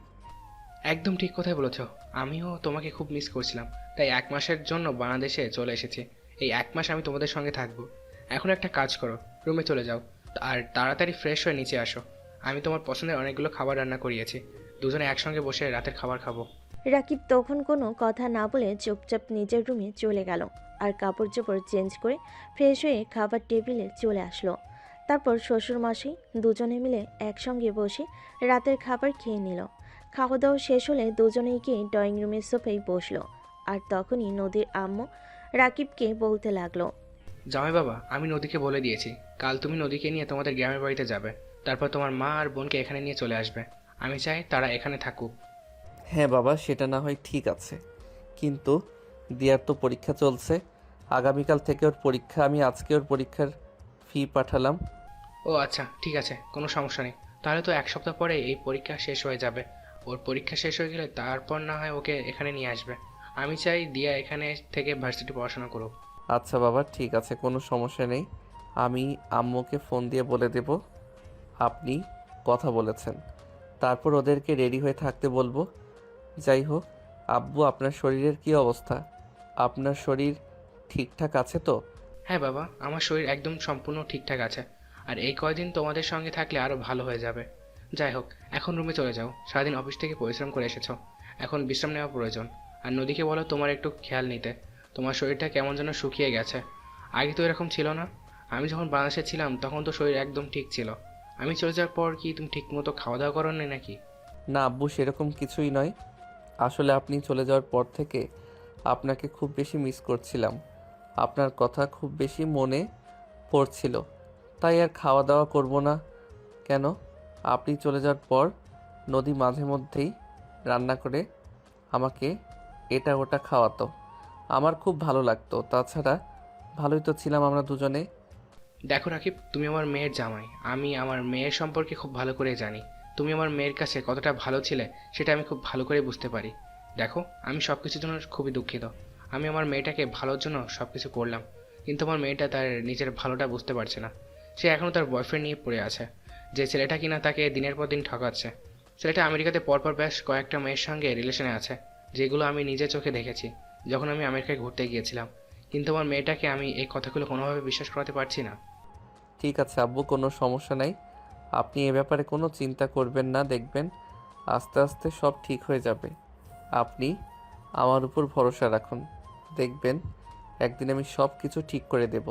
একদম ঠিক কথাই বলেছ। আমিও তোমাকে খুব মিস করছিলাম, তাই 1 মাসের জন্য বাংলাদেশে চলে এসেছি। এই 1 মাস আমি তোমাদের সঙ্গে থাকবো। এখন একটা কাজ করো, রুমে চলে যাও আর তাড়াতাড়ি ফ্রেশ হয়ে নিচে আসো। আমি তোমার পছন্দের অনেকগুলো খাবার রান্না করিয়েছি, দুজনে একসঙ্গে বসে রাতের খাবার খাবো। রাকিব তখন কোনো কথা না বলে চুপচাপ নিজের রুমে চলে গেল আর কাপড় চোপড় চেঞ্জ করে ফ্রেশ হয়ে খাবার টেবিলে চলে আসলো। তারপর শ্বশুরমশাই দুজনে মিলে একসঙ্গে বসে রাতের খাবার খেয়ে নিল। খাওয়া দাওয়া শেষ হলে দুজনেই গিয়ে ড্রয়িং রুমের সোফায় বসলো। আর তখনই নদীর আম্মু রাকিবকে বলতে লাগলো, জামাই বাবা, আমি নদীকে বলে দিয়েছি কাল তুমি নদীকে নিয়ে তোমাদের গ্রামের বাড়িতে যাবে। তারপর তোমার মা আর বোনকে এখানে নিয়ে চলে আসবে। আমি চাই তারা এখানে থাকুক। হ্যাঁ বাবা, সেটা না হয় ঠিক আছে, কিন্তু দিয়ার তো পরীক্ষা চলছে। আগামীকাল থেকে ওর পরীক্ষা, আমি আজকে ওর পরীক্ষার ফি পাঠালাম। ও আচ্ছা, ঠিক আছে, কোনো সমস্যা নেই। তাহলে তো 1 সপ্তাহ পরে এই পরীক্ষা শেষ হয়ে যাবে। ওর পরীক্ষা শেষ হয়ে গেলে তারপর না হয় ওকে এখানে নিয়ে আসবে। আমি চাই দিয়া এখানে থেকে ভার্সিটি পড়াশোনা করুক। আচ্ছা বাবা, ঠিক আছে, কোনো সমস্যা নেই। আমি আম্মুকে ফোন দিয়ে বলে দেব আপনি কথা বলেছেন। তারপর ওদেরকে রেডি হয়ে থাকতে বলবো। যাই হোক, আব্বু আপনার শরীরের কি অবস্থা? আপনার শরীর ঠিকঠাক আছে তো? হ্যাঁ বাবা, আমার শরীর একদম সম্পূর্ণ ঠিকঠাক আছে। আর এই কয়দিন তোমাদের সঙ্গে থাকলে আরও ভালো হয়ে যাবে। যাই হোক, এখন রুমে চলে যাও। সারাদিন অফিস থেকে পরিশ্রম করে এসেছো, এখন বিশ্রাম নেওয়া প্রয়োজন। আর নদীকে বলো তোমার একটু খেয়াল নিতে। তোমার শরীরটা কেমন যেন শুকিয়ে গেছে। আগে তো এরকম ছিল না। আমি যখন বাংলাদেশে ছিলাম তখন তো শরীর একদম ঠিক ছিল। আমি চলে যাওয়ার পর কি তুমি ঠিক মতো খাওয়া দাওয়া করো নি নাকি? না আব্বু, সেরকম কিছুই নয়। আসলে আপনি চলে যাওয়ার পর থেকে আপনাকে খুব বেশি মিস করছিলাম। আপনার কথা খুব বেশি মনে পড়ছিল, তাই আর খাওয়া দাওয়া করব না। কেন? আপনি চলে যাওয়ার পর নদী মাঝে মধ্যেই রান্না করে আমাকে এটা ওটা খাওয়াতো, আমার খুব ভালো লাগতো। তাছাড়া ভালোই তো ছিলাম আমরা দুজনে। দেখো রাকিব, তুমি আমার মেয়ের জামাই। আমি আমার মেয়ের সম্পর্কে খুব ভালো করে জানি। তুমি আমার মেয়ের কাছে কতটা ভালো ছিলে সেটা আমি খুব ভালো করে বুঝতে পারি। দেখো, আমি সব কিছুর জন্য খুবই দুঃখিত। আমি আমার মেয়েটাকে ভালোর জন্য সব কিছু করলাম, কিন্তু আমার মেয়েটা তার নিজের ভালোটা বুঝতে পারছে না। সে এখনও তার বয়ফ্রেন্ড নিয়ে পড়ে আছে, যে ছেলেটা কিনা তাকে দিনের পর দিন ঠকাচ্ছে। ছেলেটা আমেরিকাতে পরপর বেশ কয়েকটা মেয়ের সঙ্গে রিলেশনে আছে, যেগুলো আমি নিজের চোখে দেখেছি যখন আমি আমেরিকায় ঘুরতে গিয়েছিলাম। কিন্তু আমার মেয়েটাকে আমি এই কথাগুলো কোনোভাবে বিশ্বাস করাতে পারছি না। ঠিক আছে আব্বু, কোনো সমস্যা নাই। আপনি এ ব্যাপারে কোনো চিন্তা করবেন না, দেখবেন আস্তে আস্তে সব ঠিক হয়ে যাবে। আপনি আমার উপর ভরসা রাখুন, দেখবেন একদিন আমি সব কিছু ঠিক করে দেব।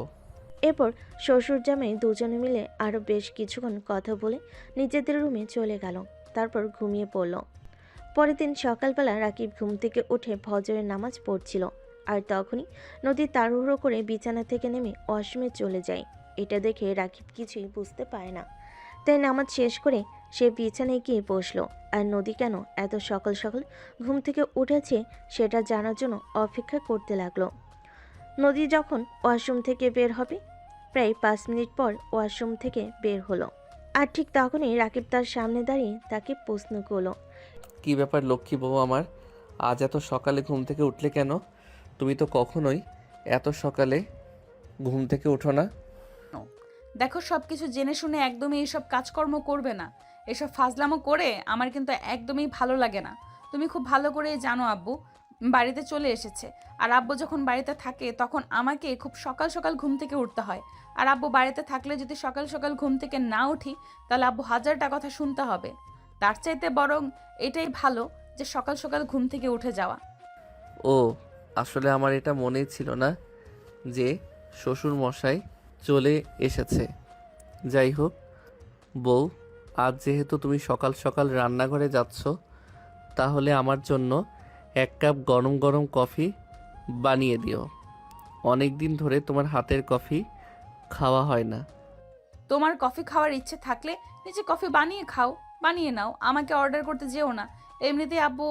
এরপর শ্বশুর জামাই দুজনে মিলে আরও বেশ কিছুক্ষণ কথা বলে নিজেদের রুমে চলে গেল, তারপর ঘুমিয়ে পড়ল। পরের দিন সকালবেলা রাকিব ঘুম থেকে উঠে ফজরের নামাজ পড়ছিল, আর তখনই নদী তাড়াহুড়ো করে বিছানা থেকে নেমে ওয়াশরুমে চলে যায়। এটা দেখে রাকিব কিছুই বুঝতে পারে না, তাই নামাজ শেষ করে সে বিছানায় গিয়ে বসলো। আর নদী কেন এত সকাল সকাল ঘুম থেকে উঠেছে সেটা জানার জন্য অপেক্ষা করতে লাগলো। নদী যখন ওয়াশরুম থেকে বের হবে, প্রায় 5 মিনিট পর ওয়াশরুম থেকে বের হলো, আর ঠিক তখনই রাকিব তার সামনে দাঁড়িয়ে তাকে প্রশ্ন করলো। কি ব্যাপার লক্ষ্মী বউ আমার, আজ এত সকালে ঘুম থেকে উঠলে কেন? তুমি তো কখনোই এত সকালে ঘুম থেকে ওঠো না। দেখো, সব কিছু জেনে শুনে একদমই এইসব কাজকর্ম করবে না। এসব ফাজলামো করে আমার কিন্তু একদমই ভালো লাগে না। তুমি খুব ভালো করে জানো আব্বু বাড়িতে চলে এসেছে, আর আব্বু যখন বাড়িতে থাকে তখন আমাকে খুব সকাল সকাল ঘুম থেকে উঠতে হয়। আর আব্বু বাড়িতে থাকলে যদি সকাল সকাল ঘুম থেকে না উঠি তাহলে আব্বু হাজারটা কথা শুনতে হবে। তার চাইতে বরং এটাই ভালো যে সকাল সকাল ঘুম থেকে উঠে যাওয়া। ও, আসলে আমার এটা মনেই ছিল না যে শ্বশুর মশাই চলে এসেছে। যাই হোক বউ, আজ যেহেতু তুমি সকাল সকাল রান্নাঘরে যাচ্ছ, তাহলে আমার জন্য 1 কাপ গরম গরম কফি বানিয়ে দিও। অনেক দিন ধরে তোমার হাতের কফি খাওয়া হয় না। তোমার কফি খাওয়ার ইচ্ছে থাকলে নিজে কফি বানিয়ে খাও, বানিয়ে নাও, আমাকে অর্ডার করতে যেও না। এমনিতেই আব্বু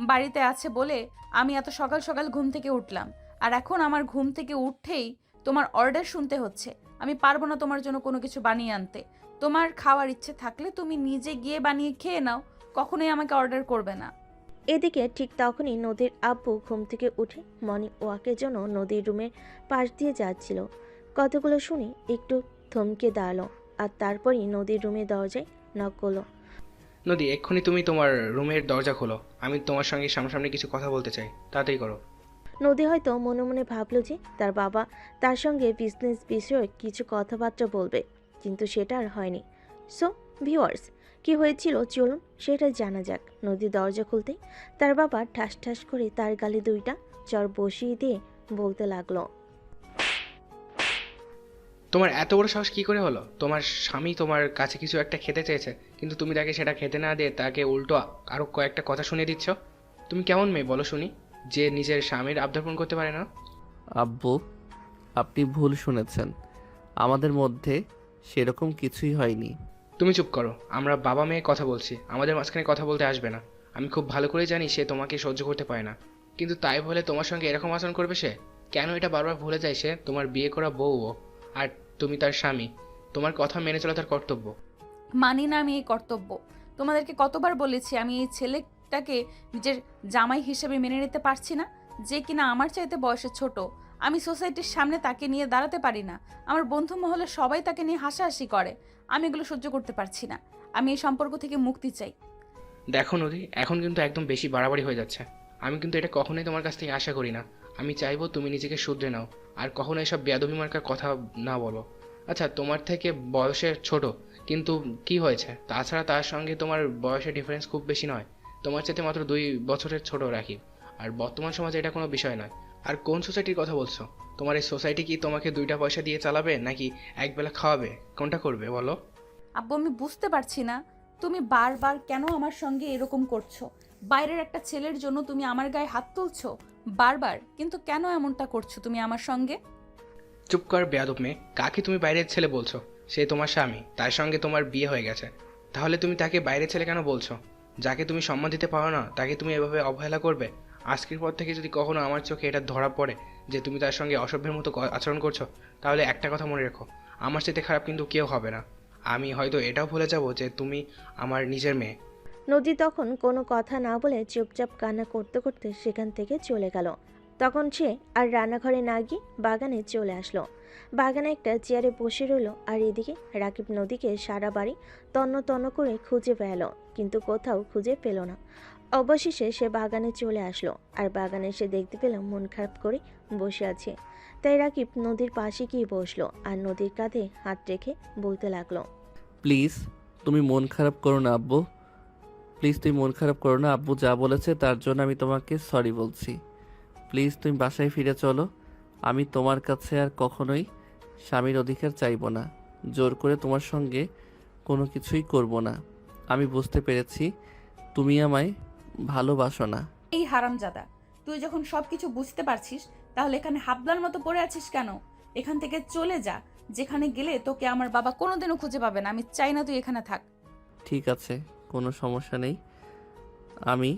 বাড়িতে আছে বলে আমি এত সকাল সকাল ঘুম থেকে উঠলাম, আর এখন আমার ঘুম থেকে উঠেই তোমার অর্ডার শুনতে হচ্ছে। আমি পারবো না তোমার জন্য কোনো কিছু বানিয়ে আনতে। তোমার খাওয়ার ইচ্ছে থাকলে তুমি নিজে গিয়ে বানিয়ে খেয়ে নাও, কখনোই আমাকে অর্ডার করবে না। এদিকে ঠিক তখনই নদীর আব্বু ঘুম থেকে উঠে মর্নিং ওয়াকের জন্য নদীর রুমের পাশ দিয়ে যাচ্ছিল। কথাগুলো শুনে একটু থমকে দাঁড়ালো, আর তারপরই নদীর রুমের দরজায় নক করলো। নদী, এক্ষুনি তুমি তোমার রুমের দরজা খোলো, আমি তোমার সঙ্গে সামনাসামনি কিছু কথা বলতে চাই, তাড়াতাড়ি করো। নদী হয়তো মনে মনে ভাবলো যে তার বাবা তার সঙ্গে বিজনেস বিষয়ে কিছু কথাবার্তা বলবে, কিন্তু সেটা আর হয়নি। সো ভিউয়ার্স, কি হয়েছিল চলুন সেটা জানা যাক। নদী দরজা খুলতেই তার বাবা ঠাস ঠাস করে তার গালে 2টা চড় বসিয়ে দিয়ে বলতে লাগলো। তোমার এত বড় সাহস কী করে হলো? তোমার স্বামী তোমার কাছে কিছু একটা খেতে চেয়েছে, কিন্তু তুমি তাকে সেটা খেতে না দিয়ে তাকে উল্টো আরও কয়েকটা কথা শুনিয়ে দিচ্ছ। তুমি কেমন মেয়ে বলো শুনি, যে নিজের স্বামীর আবদার পূরণ করতে পারে না? আব্বু, আপনি ভুল শুনেছেন, আমাদের মধ্যে সেরকম কিছুই হয়নি। তুমি চুপ করো, আমরা বাবা মেয়ে কথা বলছি, আমাদের মাঝখানে কথা বলতে আসবে না। আমি খুব ভালো করে জানি সে তোমাকে সহ্য করতে পারে না, কিন্তু তাই বলে তোমার সঙ্গে এরকম আচরণ করবে সে? কেন এটা বারবার ভুলে যায় সে তোমার বিয়ে করা বউ, আর তুমি তার স্বামী। তোমার কথা মেনে চলা তার কর্তব্য। মানি না আমি এই কর্তব্য। তোমাদেরকে কতবার বলেছি আমি এই ছেলেটাকে নিজের জামাই হিসেবে মেনে নিতে পারছি না, যে কিনা আমার চাইতে বয়সে ছোট। আমি সোসাইটির সামনে তাকে নিয়ে দাঁড়াতে পারি না। আমার বন্ধু মহলে সবাই তাকে নিয়ে হাসাহাসি করে। আমি এগুলো সহ্য করতে পারছি না। আমি এই সম্পর্ক থেকে মুক্তি চাই। দেখো নদী, এখন কিন্তু একদম বেশি বাড়াবাড়ি হয়ে যাচ্ছে। আমি কিন্তু এটা কখনোই তোমার কাছ থেকে আশা করি না। আমি চাইবো তুমি নিজেকে শুধরে নাও, আর কখনো এসব বেয়াদবি মার্কার কথা না বলো। আচ্ছা, তোমার থেকে বয়সে ছোট, কিন্তু কি হয়েছে? তাছাড়া তার সঙ্গে তোমার বয়সের ডিফারেন্স খুব বেশি নয়। তোমার চাইতে মাত্র 2 বছরের ছোট রাখি। আর বর্তমান সমাজে এটা কোনো বিষয় নয়। আর কোন সোসাইটির কথা বলছো? তোমার এই সোসাইটি কি তোমাকে 2টা পয়সা দিয়ে চালাবে, নাকি একবেলা খাওয়াবে? কোনটা করবে বলো? আব্বু, আমি বুঝতে পারছি না তুমি বারবার কেন আমার সঙ্গে এরকম করছো। বাইরের একটা ছেলের জন্য তুমি আমার গায়ে হাত তুলছো বারবার, কিন্তু কেন এমনটা করছো তুমি আমার সঙ্গে? চুপ কর বেয়াদব মেয়ে, কাকে তুমি বাইরের ছেলে বলছো? সে তোমার স্বামী, তার সঙ্গে তোমার বিয়ে হয়ে গেছে। তাহলে তুমি তাকে বাইরের ছেলে কেন বলছো? যাকে তুমি সম্মান দিতে পারো না তাকে তুমি এভাবে অবহেলা করবে? আজকের পর থেকে যদি কখনো আমার চোখে এটা ধরা পড়ে যে তুমি তার সঙ্গে অসভ্যের মতো আচরণ করছো, তাহলে একটা কথা মনে রেখো, আমার সাথে খারাপ কিন্তু কেউ হবে না। আমি হয়তো এটাও ভুলে যাব যে তুমি আমার নিজের মেয়ে। নদী তখন কোনো কথা না বলে চুপচাপ কান্না করতে করতে সেখান থেকে চলে গেল। তখন সে আর রান্নাঘরে না গিয়ে বাগানে চলে আসলো। বাগানে একটা চেয়ারে বসে রইল, আর এদিকে রাকিব নদীকে সারা বাড়ি তন্ন তন্ন করে খুঁজে পেল, কিন্তু কোথাও খুঁজে পেল না। অবশেষে সে বাগানে চলে আসলো, আর বাগানে সে দেখতে পেল মন খারাপ করে বসে আছে। তাই রাকিব নদীর পাশে গিয়ে বসলো, আর নদীর কাঁধে হাত রেখে বলতে লাগলো। প্লিজ তুমি মন খারাপ করো না আব্বু, প্লিজ তুমি মন খারাপ করো না। আব্বু যা বলেছে তার জন্য আমি তোমাকে সরি বলছি। প্লিজ তুমি বাসায় ফিরে চলো, আমি তোমার কাছে আর কখনোই স্বামীর অধিকার চাইবো না, জোর করে তোমার সঙ্গে কোনো কিছুই করব না। আমি বুঝতে পেরেছি তুমি আমায় ভালোবাসো না। এই হারামজাদা, তুই যখন সবকিছু বুঝতে পারছিস তাহলে এখানে হাবলার মতো পড়ে আছিস কেন? এখান থেকে চলে যা, যেখানে গেলে তোকে আমার বাবা কোনোদিনও খুঁজে পাবে না। আমি চাই না তুই এখানে থাক। ঠিক আছে, কোনো সমস্যা নেই। আমি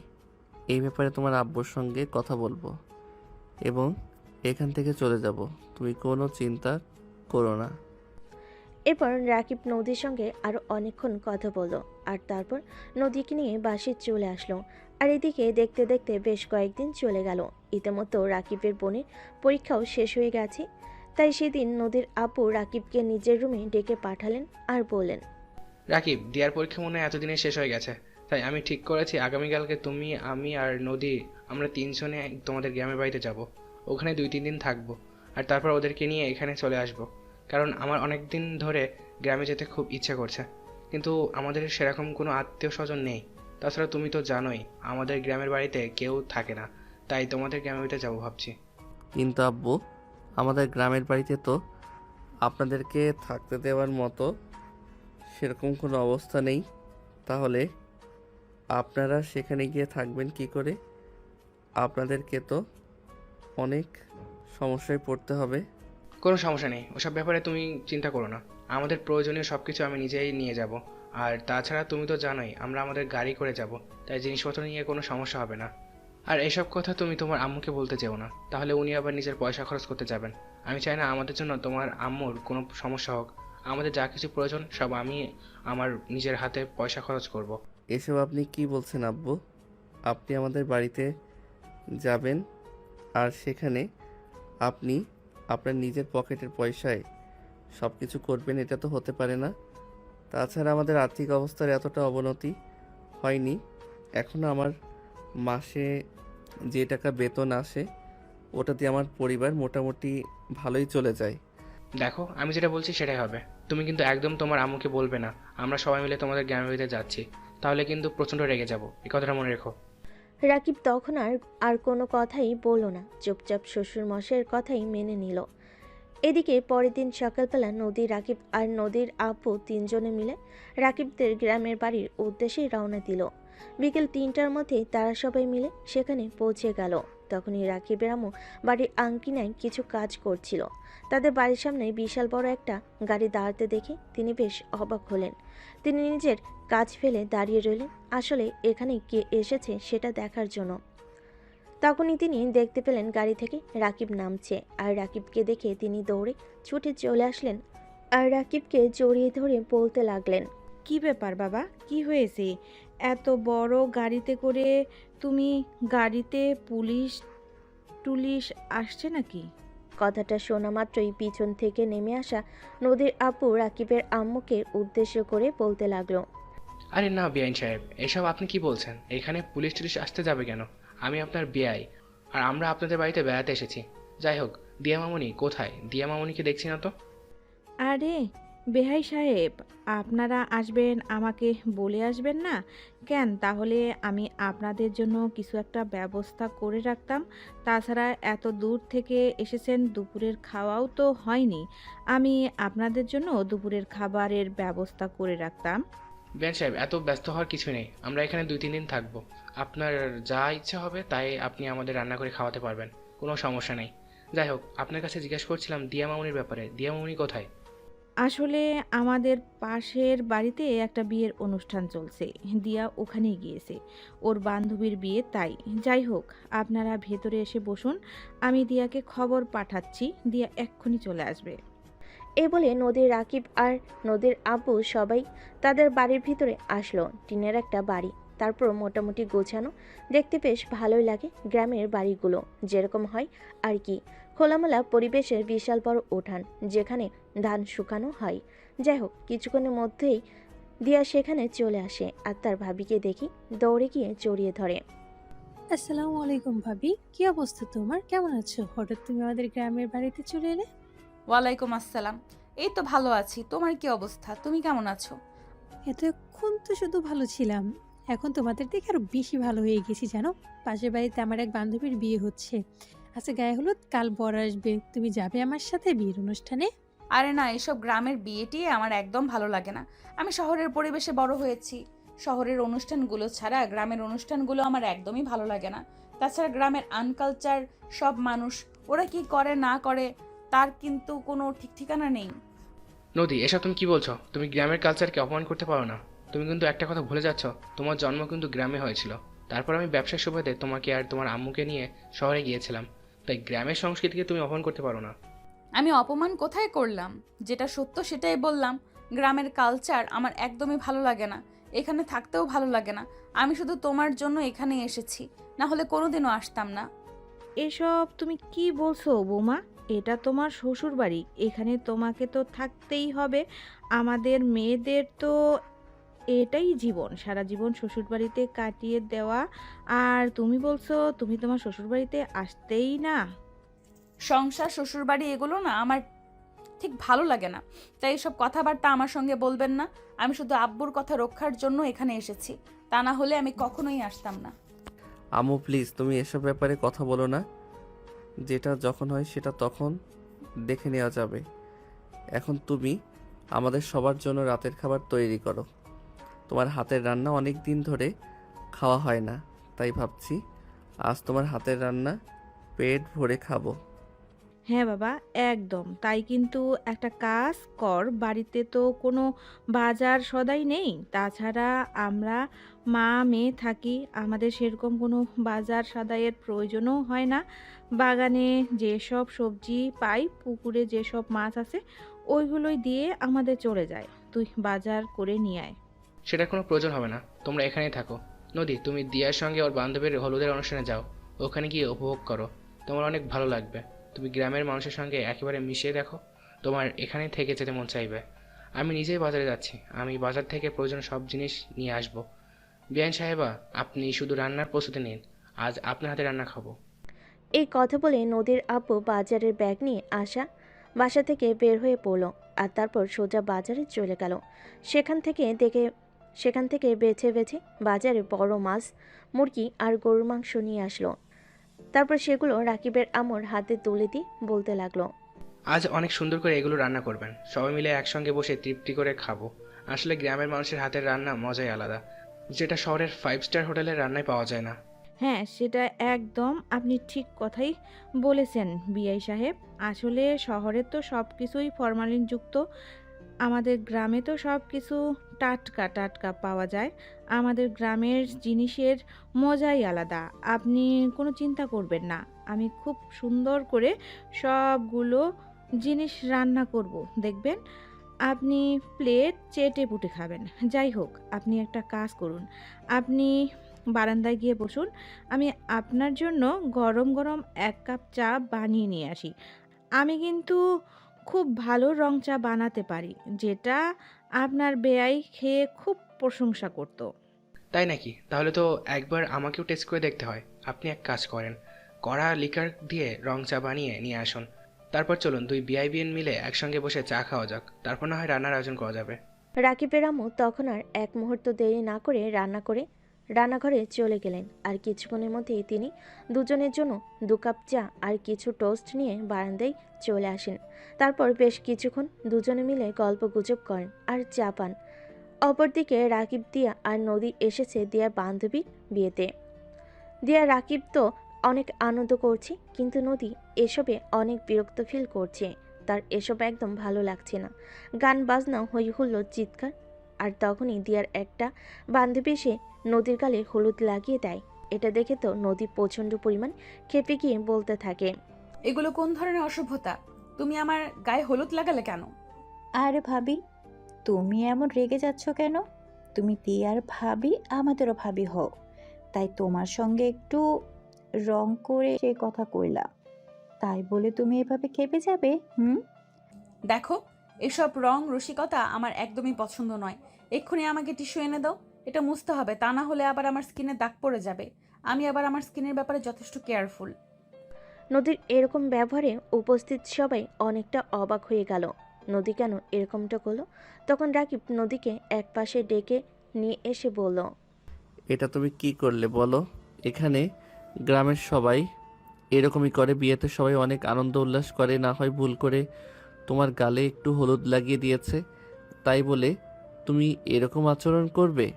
এই ব্যাপারে তোমার আব্বুর সঙ্গে কথা বলবো এবং এখান থেকে চলে যাব। তুমি কোনো চিন্তা করো না। এরপর রাকিব নদীর সঙ্গে আরও অনেকক্ষণ কথা বলল, আর তারপর নদীকে নিয়ে বাসে চলে আসলো। আর এদিকে দেখতে দেখতে বেশ কয়েকদিন চলে গেল। ইতিমধ্যে রাকিবের বোনের পরীক্ষাও শেষ হয়ে গেছে। তাই সেদিন নদীর আপু রাকিবকে নিজের রুমে ডেকে পাঠালেন আর বললেন, রাকিব, দিয়ার পরীক্ষা মনে হয় এতদিনে শেষ হয়ে গেছে, তাই আমি ঠিক করেছি আগামীকালকে তুমি, আমি আর নদী, আমরা তিনজনে তোমাদের গ্রামের বাড়িতে যাব। ওখানে 2-3 দিন থাকবো, আর তারপর ওদেরকে নিয়ে এখানে চলে আসব। কারণ আমার অনেক দিন ধরে গ্রামে যেতে খুব ইচ্ছা করছে, কিন্তু আমাদের সেরকম কোনো আত্মীয় স্বজন নেই। তাছাড়া তুমি তো জানোই আমাদের গ্রামের বাড়িতে কেউ থাকে না, তাই তোমাদের গ্রামের বাড়িতে যাবো ভাবছি। কিন্তু আব্বু, আমাদের গ্রামের বাড়িতে তো আপনাদেরকে থাকতে দেওয়ার মতো সেরকম কোনো অবস্থা নেই। তাহলে আপনারা সেখানে গিয়ে থাকবেন কি করে? আপনাদেরকে তো অনেক সমস্যায় পড়তে হবে। কোনো সমস্যা নেই, ওসব ব্যাপারে তুমি চিন্তা করো না। আমাদের প্রয়োজনীয় সব কিছু আমি নিজেই নিয়ে যাব। আর তাছাড়া তুমি তো জানোই আমরা আমাদের গাড়ি করে যাব, তাই জিনিসপত্র নিয়ে কোনো সমস্যা হবে না। আর এসব কথা তুমি তোমার আম্মুকে বলতে চেও না, তাহলে উনি আবার নিজের পয়সা খরচ করতে যাবেন। আমি চাই না আমাদের জন্য তোমার আম্মুর কোনো সমস্যা হোক। আমাদের যা কিছু প্রয়োজন সব আমি আমার নিজের হাতে পয়সা খরচ করব। এসব আপনি কি বলছেন আব্বু? আপনি আমাদের বাড়িতে যাবেন আর সেখানে আপনি আপনার নিজের পকেটের পয়সায় সব কিছু করবেন? এটা তো হতে পারে না। তাছাড়া আমাদের আর্থিক অবস্থার এতটা অবনতি হয়নি। এখনও আমার মাসে যে টাকা বেতন আসে ওটা দিয়ে আমার পরিবার মোটামুটি ভালোই চলে যায়। দেখো, আমি যেটা বলছি সেটাই হবে। তুমি কিন্তু একদম তোমার আম্মুকে বলবে না আমরা সবাই মিলে তোমাদের গ্রামের বাড়িতে যাচ্ছি, তাহলে কিন্তু প্রচণ্ড রেগে যাব। এই কথাটা মনে রেখো। রাকিব তখন আর আর কোনো কথাই বলল না, চুপচাপ শ্বশুর মশাইয়ের কথাই মেনে নিল। এদিকে পরের দিন সকালবেলা নদী, রাকিব আর নদীর আপু তিনজনে মিলে রাকিবদের গ্রামের বাড়ির উদ্দেশ্যেই রওনা দিল। বিকেল 3টার মধ্যে তারা সবাই মিলে সেখানে পৌঁছে গেল। তখনই রাকিবের আম্মু বাড়ির আঙ্গিনায় কিছু কাজ করছিল। তাদের বাড়ির সামনে বিশাল বড় একটা গাড়ি দাঁড়াতে দেখে তিনি বেশ অবাক হলেন। তিনি নিজের কাজ ফেলে দাঁড়িয়ে রইলেন, আসলে এখানে কে এসেছে সেটা দেখার জন্য। তখনই তিনি দেখতে পেলেন গাড়ি থেকে রাকিব নামছে, আর রাকিবকে দেখে তিনি দৌড়ে ছুটে চলে আসলেন আর রাকিবকে জড়িয়ে ধরে বলতে লাগলেন, কি ব্যাপার বাবা, কি হয়েছে? এত বড় গাড়িতে করে তুমি, গাড়িতে পুলিশ টুলিশ আসছে নাকি? কথাটা শোনা মাত্রই পিছন থেকে নেমে আসা নদীর আপু রাকিবের আম্মুকে উদ্দেশ্য করে বলতে লাগলো, আরে না বিআইন সাহেব, এসব আপনি কি বলছেন? এখানে পুলিশ টুলিশ আসতে যাবে কেন? আমি আপনার বিআই, আর আমরা আপনাদের বাড়িতে বেড়াতে এসেছি। যাই হোক, দিয়া মামুনি কোথায়? দিয়া মামুনিকে দেখছি না তো। আরে বেহাই সাহেব, আপনারা আসবেন আমাকে বলে আসবেন না কেন? তাহলে আমি আপনাদের জন্য কিছু একটা ব্যবস্থা করে রাখতাম। তাছাড়া এত দূর থেকে এসেছেন, দুপুরের খাওয়াও তো হয়নি। আমি আপনাদের জন্য দুপুরের খাবারের ব্যবস্থা করে রাখতাম। বিআইন সাহেব, এত ব্যস্ত হওয়ার কিছু নেই। আমরা এখানে 2-3 দিন থাকবো। আপনার যা ইচ্ছা হবে তাই আপনি আমাদের রান্না করে খাওয়াতে পারবেন, কোনো সমস্যা নেই। যাই হোক, আপনার কাছে জিজ্ঞেস করছিলাম দিয়া মামুনির ব্যাপারে। দিয়া মামুনি কোথায়? আসলে আমাদের পাশের বাড়িতে একটা বিয়ের অনুষ্ঠান চলছে, দিয়া ওখানেই গিয়েছে, ওর বান্ধবীর বিয়ে, তাই। যাই হোক, আপনারা ভেতরে এসে বসুন, আমি দিয়াকে খবর পাঠাচ্ছি, দিয়া এক্ষুনি চলে আসবে। এ বলে নদীর রাকিব আর নদীর আব্বু সবাই তাদের বাড়ির ভিতরে আসলো। টিনের একটা বাড়ি, তারপর মোটামুটি গোছানো, দেখতে বেশ ভালোই লাগে। গ্রামের বাড়িগুলো যেরকম হয় আর কি, খোলামেলা পরিবেশের বিশাল বড় উঠান যেখানে ধান শুকানো হয়। যাই হোক, কিছুক্ষণের মধ্যেই দিয়া সেখানে চলে আসে আর তার ভাবিকে দেখি দৌড়ে গিয়ে জড়িয়ে ধরে। আসসালামু আলাইকুম ভাবি, কি অবস্থা তোমার? কেমন আছো? হঠাৎ তুমি আমাদের গ্রামের বাড়িতে চলে এলে। ওয়ালাইকুম আসসালাম। এই তো ভালো আছি, তোমার কি অবস্থা? তুমি কেমন আছো? এতক্ষণ তো শুধু ভালো ছিলাম, এখন তোমাদের দেখে আরো বেশি ভালো হয়ে গেছি জানো। পাশের বাড়িতে আমার এক বান্ধবীর বিয়ে হচ্ছে, আচ্ছা গায়ে হলুদ, কাল বর আসবে। তুমি যাবে আমার সাথে বিয়ের অনুষ্ঠানে? আরে না, এসব গ্রামের বিয়েটি আমার একদম ভালো লাগে না। আমি শহরের পরিবেশে বড় হয়েছি। শহরের অনুষ্ঠানগুলো ছাড়া গ্রামের অনুষ্ঠানগুলো আমার একদমই ভালো লাগে না। তাছাড়া গ্রামের আনকালচার সব মানুষ, ওরা কি করে না করে তার কিন্তু কোনো ঠিক ঠিকানা নেই। নদী, এসব তুমি কি বলছো? তুমি গ্রামের কালচারকে অপমান করতে পারো না। তুমি কিন্তু একটা কথা ভুলে যাচ্ছ, তোমার জন্ম কিন্তু গ্রামে হয়েছিল। তারপর আমি ব্যবসার সুবাদে তোমাকে আর তোমার আম্মুকে নিয়ে শহরে গিয়েছিলাম। তাই গ্রামের সংস্কৃতিকে তুমি অপমান করতে পারো না। আমি অপমান কোথায় করলাম? যেটা সত্য সেটাই বললাম। গ্রামের কালচার আমার একদমই ভালো লাগে না, এখানে থাকতেও ভালো লাগে না। আমি শুধু তোমার জন্য এখানে এসেছি, না হলে কোনোদিনও আসতাম না। এসব তুমি কি বলছো বৌমা? এটা তোমার শ্বশুর বাড়ি, এখানে তোমাকে তো থাকতেই হবে। আমাদের মেয়েদের তো এটাই জীবন, সারা জীবন শ্বশুর বাড়িতে কাটিয়ে দেওয়া। আর তুমি বলছো তুমি তোমার শ্বশুর বাড়িতে আসতেই না? সংসার, শ্বশুরবাড়ি এগুলো না আমার ঠিক ভালো লাগে না। তাই এসব কথাবার্তা আমার সঙ্গে বলবেন না। আমি শুধু আব্বুর কথা রক্ষার জন্য এখানে এসেছি, তা না হলে আমি কখনোই আসতাম না। আম্মু প্লিজ, তুমি এসব ব্যাপারে কথা বলো না। যেটা যখন হয় সেটা তখন দেখে নেওয়া যাবে। এখন তুমি আমাদের সবার জন্য রাতের খাবার তৈরি করো। তোমার হাতের রান্না অনেক দিন ধরে খাওয়া হয় না, তাই ভাবছি আজ তোমার হাতের রান্না পেট ভরে খাবো। হ্যাঁ বাবা, একদম তাই। কিন্তু একটা কাজ কর, বাড়িতে তো কোনো বাজার সদাই নেই। তাছাড়া আমরা মা মেয়ে থাকি, আমাদের সেরকম কোনো বাজার সদাইয়ের প্রয়োজনও হয় না। বাগানে যেসব সবজি পাই, পুকুরে যেসব মাছ আছে, ওইগুলোই দিয়ে আমাদের চলে যায়। তুই বাজার করে নিয়ে আয়। সেটার কোনো প্রয়োজন হবে না, তোমরা এখানেই থাকো। নদী, তুমি দিয়ার সঙ্গে ওর বান্ধবীর হলুদের অনুষ্ঠানে যাও, ওখানে গিয়ে উপভোগ করো, তোমার অনেক ভালো লাগবে। তুমি গ্রামের মানুষের সঙ্গে একেবারে মিশিয়ে দেখো, তোমার এখানেই থেকে যেতে মন চাইবে। আমি নিজেই বাজারে যাচ্ছি, আমি বাজার থেকে প্রয়োজন সব জিনিস নিয়ে আসবো। বিয়ান সাহেবা, আপনি শুধু রান্নার প্রস্তুতি নিন, আজ আপনার হাতে রান্না খাবো। এই কথা বলে নদীর আব্বু বাজারের ব্যাগ নিয়ে বাসা থেকে বের হয়ে পড়ল। আর তারপর সোজা বাজারে চলে গেল। সেখান থেকে বেছে বেছে বাজারে বড় মাছ, মুরগি আর গরুর মাংস নিয়ে আসলো। তারপর সেগুলো রাকিবের আম্মুর হাতে তুলে দিয়ে বলতে লাগলো, আজ অনেক সুন্দর করে এগুলো রান্না করবেন, সবাই মিলে একসঙ্গে বসে তৃপ্তি করে খাবো। আসলে গ্রামের মানুষের হাতের রান্না মজাই আলাদা, যেটা শহরের 5 স্টার হোটেলের রান্নায় পাওয়া যায় না। হ্যাঁ, সেটা একদম আপনি ঠিক কথাই বলেছেন বিআই সাহেব। আসলে শহরে তো সব কিছুই ফরমালিনযুক্ত, আমাদের গ্রামে তো সব কিছু টাটকা টাটকা পাওয়া যায়। আমাদের গ্রামের জিনিসের মজাই আলাদা। আপনি কোনো চিন্তা করবেন না, আমি খুব সুন্দর করে সবগুলো জিনিস রান্না করব, দেখবেন আপনি প্লেট চেটে পুটে খাবেন। যাই হোক, আপনি একটা কাজ করুন, আপনি বারান্দায় গিয়ে বসুন, আমি আপনার জন্য গরম গরম 1 কাপ চা বানিয়ে নিয়ে আসি। আমি কিন্তু খুব ভালো রং চা বানাতে পারি, যেটা আপনার বেয়াই খেয়ে খুব প্রশংসা করত। তাই নাকি? তাহলে তো একবার আমাকেও টেস্ট করে দেখতে হয়। আপনি এক কাজ করেন, কড়া লিকার দিয়ে রং চা বানিয়ে নিয়ে আসুন। তারপর চলুন দুই বিআইবিএন মিলে একসঙ্গে বসে চা খাওয়া যাক, তারপর না হয় রান্নার আয়োজন করা যাবে। রাকিবের আম্মু তখন আর এক মুহূর্ত দেরি না করে রান্নাঘরে চলে গেলেন। আর কিছুক্ষণের মধ্যেই তিনি দুজনের জন্য 2 কাপ চা আর কিছু টোস্ট নিয়ে বারান্দায় চলে আসেন। তারপর বেশ কিছুক্ষণ দুজনে মিলে গল্প গুজব করেন আর চা পান। অপরদিকে রাকিব, দিয়া আর নদী এসেছে দিয়ার বান্ধবীর বিয়েতে। দিয়া রাকিব তো অনেক আনন্দ করছে, কিন্তু নদী এসবে অনেক বিরক্ত ফিল করছে। তার এসব একদম ভালো লাগছে না। গান বাজনা, হই হুল্লোড়, চিৎকার। আর তখনই দিয়ার একটা বান্ধবী এসে নদীর গালে হলুদ লাগিয়ে দেয়। এটা দেখে তো নদী প্রচণ্ড পরিমাণ খেপে গিয়ে বলতে থাকে, এগুলো কোন ধরনের অসভ্যতা? তুমি আমার গায়ে হলুদ লাগালে কেন? আরে ভাবি, তুমি এমন রেগে যাচ্ছ কেন? তুমি দিয়ার ভাবি, আমাদেরও ভাবি হও, তাই তোমার সঙ্গে একটু রং করে সে কথা কইলা, তাই বলে তুমি এভাবে খেপে যাবে? দেখো, এসব রং রসিকতা আমার একদমই পছন্দ নয়। এক্ষুনি আমাকে টিস্যু এনে দাও, এটা মুছতে হবে, তা না হলে আবার আমার স্কিনে দাগ পড়ে যাবে। আমি আবার আমার স্কিনের ব্যাপারে যথেষ্ট কেয়ারফুল। নদীর এরকম ব্যবহারে উপস্থিত সবাই অনেকটা অবাক হয়ে গেল। নদী কেন এরকমটা করলো? তখন রাকিব নদীকে এক পাশে ডেকে নিয়ে এসে বলল, এটা তুমি কি করলে বলো? এখানে গ্রামের সবাই এরকমই করে, বিয়েতে সবাই অনেক আনন্দ উল্লাস করে, না হয় ভুল করে তোমার গালে একটু হলুদ লাগিয়ে দিয়েছে, তাই বলে তুমি এরকম আচরণ করবে?